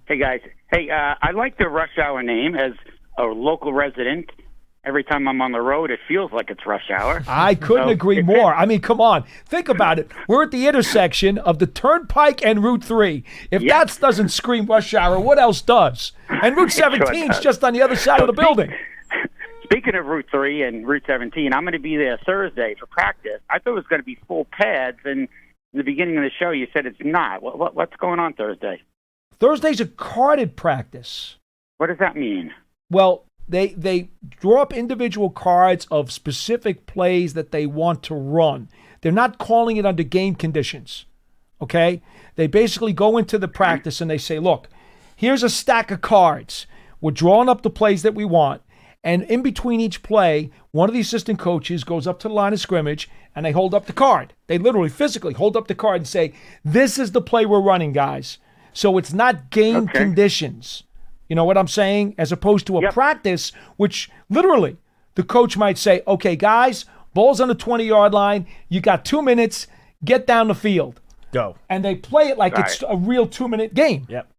Hey, guys. Hey, I like the Rush Hour name as a local resident. Every time I'm on the road, it feels like it's rush hour. I couldn't agree more. I mean, come on. Think about it. We're at the intersection of the Turnpike and Route 3. If that doesn't scream rush hour, what else does? And Route 17 is just on the other side of the building. Speaking of Route 3 and Route 17, I'm going to be there Thursday for practice. I thought it was going to be full pads, and in the beginning of the show, you said it's not. What's going on Thursday? Thursday's a carded practice. What does that mean? Well, they draw up individual cards of specific plays that they want to run. They're not calling it under game conditions, okay? They basically go into the practice and they say, look, here's a stack of cards. We're drawing up the plays that we want. And in between each play, one of the assistant coaches goes up to the line of scrimmage and they hold up the card. They literally physically hold up the card and say, this is the play we're running, guys. So it's not game conditions. You know what I'm saying? As opposed to a practice, which literally the coach might say, okay, guys, ball's on the 20-yard line. You got 2 minutes. Get down the field. Go. And they play it like it's a real 2-minute game. Yep.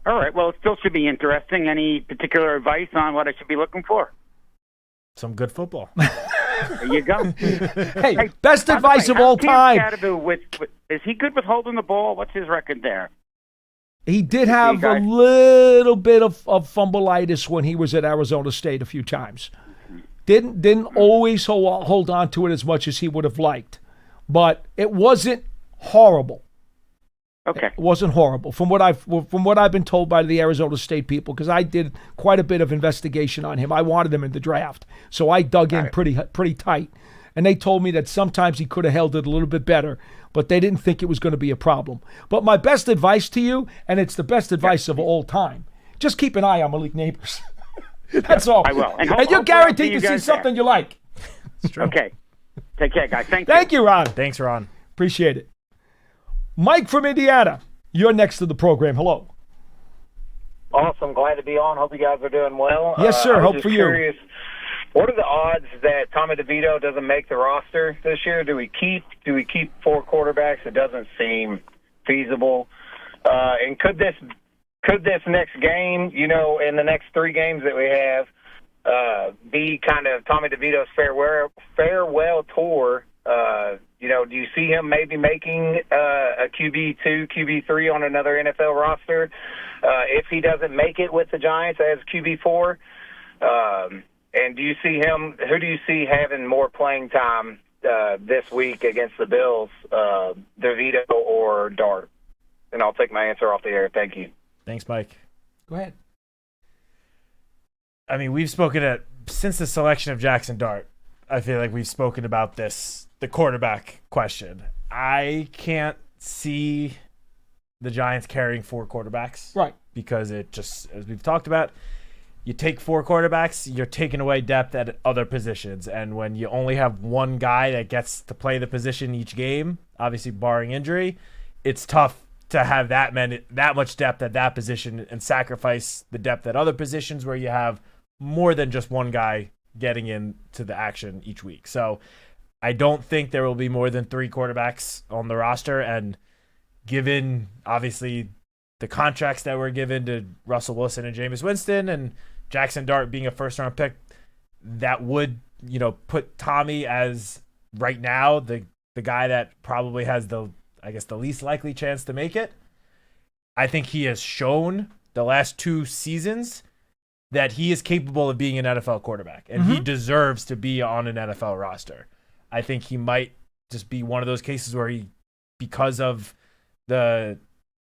All right. Well, it still should be interesting. Any particular advice on what I should be looking for? Some good football. There you go. Hey, best advice of all time. Is he good with holding the ball? What's his record there? He did have a little bit of fumbleitis when he was at Arizona State a few times. Didn't always hold on to it as much as he would have liked, but it wasn't horrible. Okay. It wasn't horrible from what I've been told by the Arizona State people, because I did quite a bit of investigation on him. I wanted him in the draft, so I dug in pretty tight. And they told me that sometimes he could have held it a little bit better, but they didn't think it was going to be a problem. But my best advice to you, and it's the best advice of all time, just keep an eye on Malik Neighbors. That's all. I will. And you're guaranteed to see something you like. It's true. Okay. Take care, guys. Thank you. Thank you, Ron. Thanks, Ron. Appreciate it. Mike from Indiana, you're next to the program. Hello. Awesome. Glad to be on. Hope you guys are doing well. Yes, sir. I was Hope just for curious, what are the odds that Tommy DeVito doesn't make the roster this year? Do we keep 4 quarterbacks? It doesn't seem feasible. And could this next game, in the next 3 games that we have, be kind of Tommy DeVito's farewell tour? Do you see him maybe making a QB2, QB3 on another NFL roster if he doesn't make it with the Giants as QB4? And do you see him? Who do you see having more playing time this week against the Bills, DeVito or Dart? And I'll take my answer off the air. Thank you. Thanks, Mike. Go ahead. I mean, we've spoken since the selection of Jackson Dart. I feel like we've spoken about the quarterback question. I can't see the Giants carrying 4 quarterbacks. Right. Because it just, as we've talked about, you take 4 quarterbacks, you're taking away depth at other positions. And when you only have one guy that gets to play the position each game, obviously barring injury, it's tough to have that much depth at that position and sacrifice the depth at other positions where you have more than just one guy getting into the action each week. So I don't think there will be more than 3 quarterbacks on the roster. And given, obviously, the contracts that were given to Russell Wilson and Jameis Winston and Jackson Dart being a first-round pick, that would, put Tommy as, right now, the guy that probably has the least likely chance to make it. I think he has shown the last 2 seasons that he is capable of being an NFL quarterback, and he deserves to be on an NFL roster. I think he might just be one of those cases where he, because of the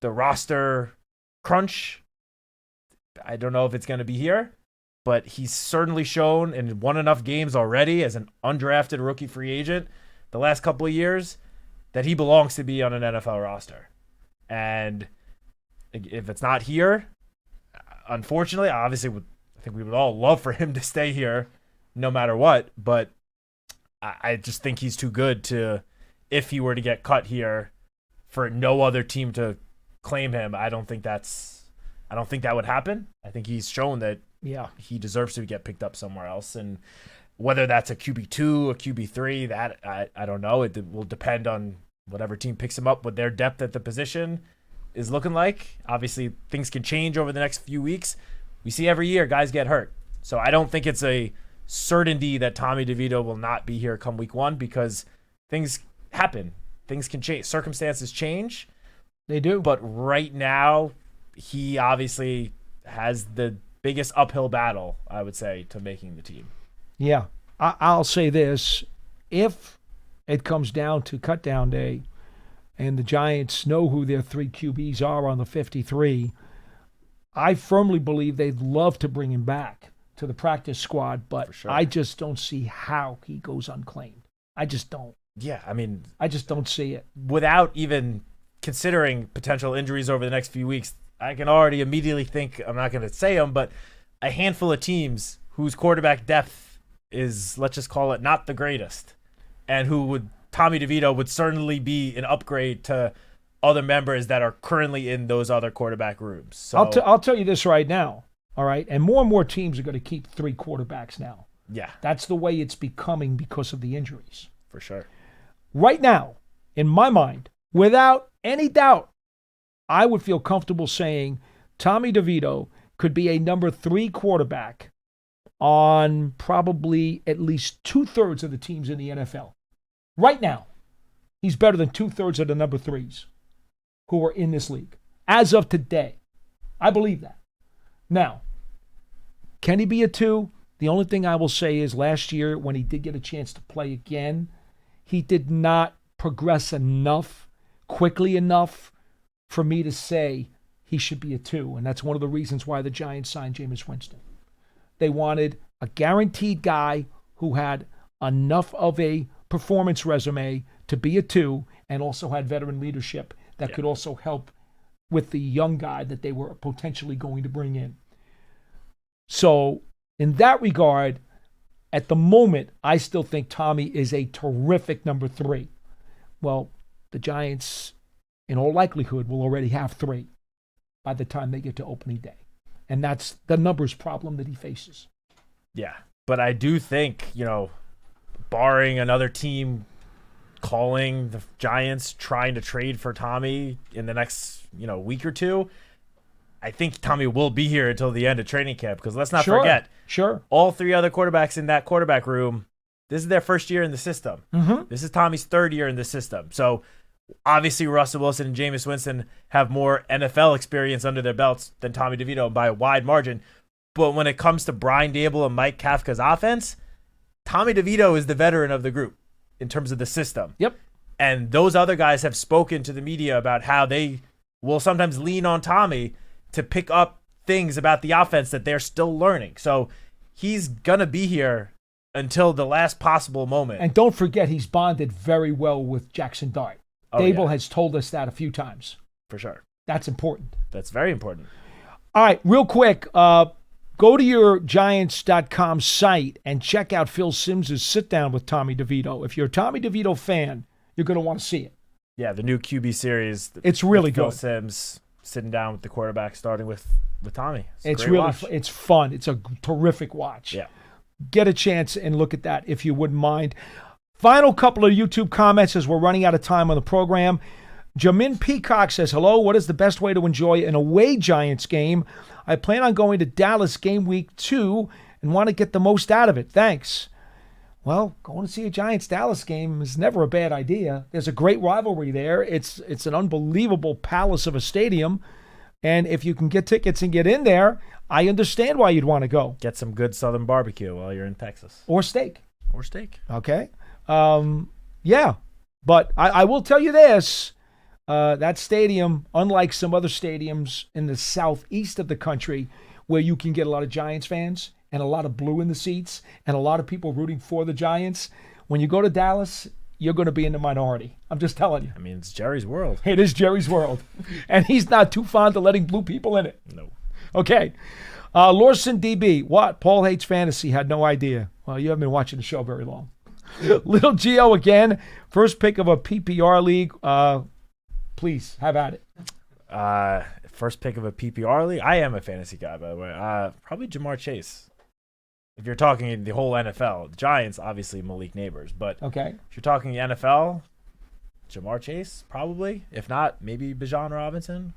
roster crunch, I don't know if it's going to be here, but he's certainly shown and won enough games already as an undrafted rookie free agent the last couple of years that he belongs to be on an NFL roster. And if it's not here, unfortunately, obviously, I think we would all love for him to stay here no matter what, but I just think he's too good to, if he were to get cut here, for no other team to claim him. I don't think that would happen. I think he's shown that he deserves to get picked up somewhere else. And whether that's a QB2, a QB3, that I don't know. It will depend on whatever team picks him up, what their depth at the position is looking like. Obviously, things can change over the next few weeks. We see every year guys get hurt. So I don't think it's a certainty that Tommy DeVito will not be here come week 1, because things happen. Things can change. Circumstances change. They do. But right now, he obviously has the biggest uphill battle, I would say, to making the team. Yeah. I'll say this. If it comes down to cutdown day and the Giants know who their 3 QBs are on the 53, I firmly believe they'd love to bring him back to the practice squad, but sure. I just don't see how he goes unclaimed. I just don't. Yeah, I mean, I just don't see it. Without even considering potential injuries over the next few weeks, I can already immediately think, I'm not going to say them, but a handful of teams whose quarterback depth is, let's just call it, not the greatest, and Tommy DeVito would certainly be an upgrade to other members that are currently in those other quarterback rooms. So I'll tell you this right now, all right? And more teams are going to keep 3 quarterbacks now. Yeah. That's the way it's becoming because of the injuries. For sure. Right now, in my mind, without any doubt, I would feel comfortable saying Tommy DeVito could be a number 3 quarterback on probably at least 2/3 of the teams in the NFL. Right now, he's better than 2/3 of the number 3s who are in this league. As of today, I believe that. Now, can he be a 2? The only thing I will say is last year when he did get a chance to play again, he did not progress quickly enough for me to say he should be a 2, and that's one of the reasons why the Giants signed Jameis Winston. They wanted a guaranteed guy who had enough of a performance resume to be a 2 and also had veteran leadership that could also help with the young guy that they were potentially going to bring in. So in that regard, at the moment, I still think Tommy is a terrific number 3. Well, the Giants, in all likelihood, will already have 3 by the time they get to opening day. And that's the numbers problem that he faces. Yeah, but I do think, barring another team calling the Giants trying to trade for Tommy in the next, week or two, I think Tommy will be here until the end of training camp, because let's not forget, all 3 other quarterbacks in that quarterback room, this is their first year in the system. Mm-hmm. This is Tommy's 3rd year in the system. So obviously Russell Wilson and Jameis Winston have more NFL experience under their belts than Tommy DeVito by a wide margin. But when it comes to Brian Daboll and Mike Kafka's offense, Tommy DeVito is the veteran of the group in terms of the system. Yep. And those other guys have spoken to the media about how they will sometimes lean on Tommy to pick up things about the offense that they're still learning. So he's going to be here until the last possible moment. And don't forget, he's bonded very well with Jackson Dart. Daboll has told us that a few times. For sure. That's important. That's very important. All right, real quick, go to your Giants.com site and check out Phil Simms' sit-down with Tommy DeVito. If you're a Tommy DeVito fan, you're going to want to see it. Yeah, the new QB series. It's really good. Phil Simms sitting down with the quarterback, starting with Tommy. It's really it's fun. It's a terrific watch. Yeah. Get a chance and look at that if you wouldn't mind. Final couple of YouTube comments as we're running out of time on the program. Jamin Peacock says, hello, what is the best way to enjoy an away Giants game? I plan on going to Dallas game week 2 and want to get the most out of it. Thanks. Well, going to see a Giants-Dallas game is never a bad idea. There's a great rivalry there. It's an unbelievable palace of a stadium. And if you can get tickets and get in there, I understand why you'd want to go. Get some good Southern barbecue while you're in Texas. Or steak. Okay. Yeah. But I will tell you this. That stadium, unlike some other stadiums in the southeast of the country where you can get a lot of Giants fans and a lot of blue in the seats and a lot of people rooting for the Giants, when you go to Dallas, you're going to be in the minority. I'm just telling you. I mean, it's Jerry's world. It is Jerry's world. And he's not too fond of letting blue people in it. No. Okay. Lorson DB, what? Paul hates fantasy. Had no idea. Well, you haven't been watching the show very long. Little Gio again. First pick of a PPR league. Please, have at it. First pick of a PPR league. I am a fantasy guy, by the way. Probably Jamar Chase. If you're talking the whole NFL, the Giants, obviously Malik Neighbors. But okay, if you're talking the NFL, Jamar Chase, probably. If not, maybe Bijan Robinson.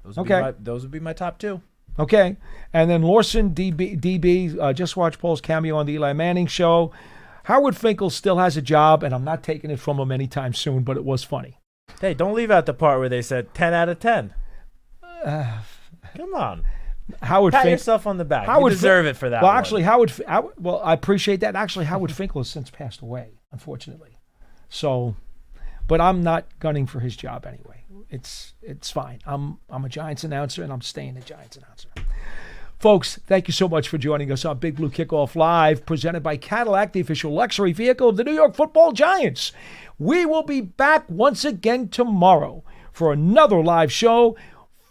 Those would be my top 2. Okay. And then Lorson DB just watched Paul's cameo on the Eli Manning show. Howard Finkel still has a job, and I'm not taking it from him anytime soon, but it was funny. Hey, don't leave out the part where they said 10 out of 10. Come on. Pat yourself on the back. You deserve it for that. Well, one. actually, I appreciate that. Actually, Howard Finkel has since passed away, unfortunately. So, but I'm not gunning for his job anyway. It's fine. I'm a Giants announcer, and I'm staying a Giants announcer. Folks, thank you so much for joining us on Big Blue Kickoff Live, presented by Cadillac, the official luxury vehicle of the New York Football Giants. We will be back once again tomorrow for another live show.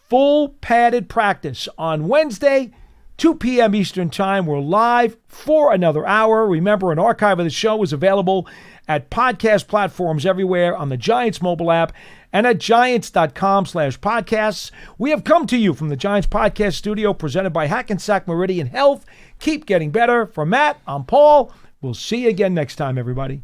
Full padded practice on Wednesday, 2 p.m. Eastern Time. We're live for another hour. Remember, an archive of the show is available at podcast platforms everywhere, on the Giants mobile app, and at giants.com/podcasts. We have come to you from the Giants Podcast Studio, presented by Hackensack Meridian Health. Keep getting better. For Matt, I'm Paul. We'll see you again next time, everybody.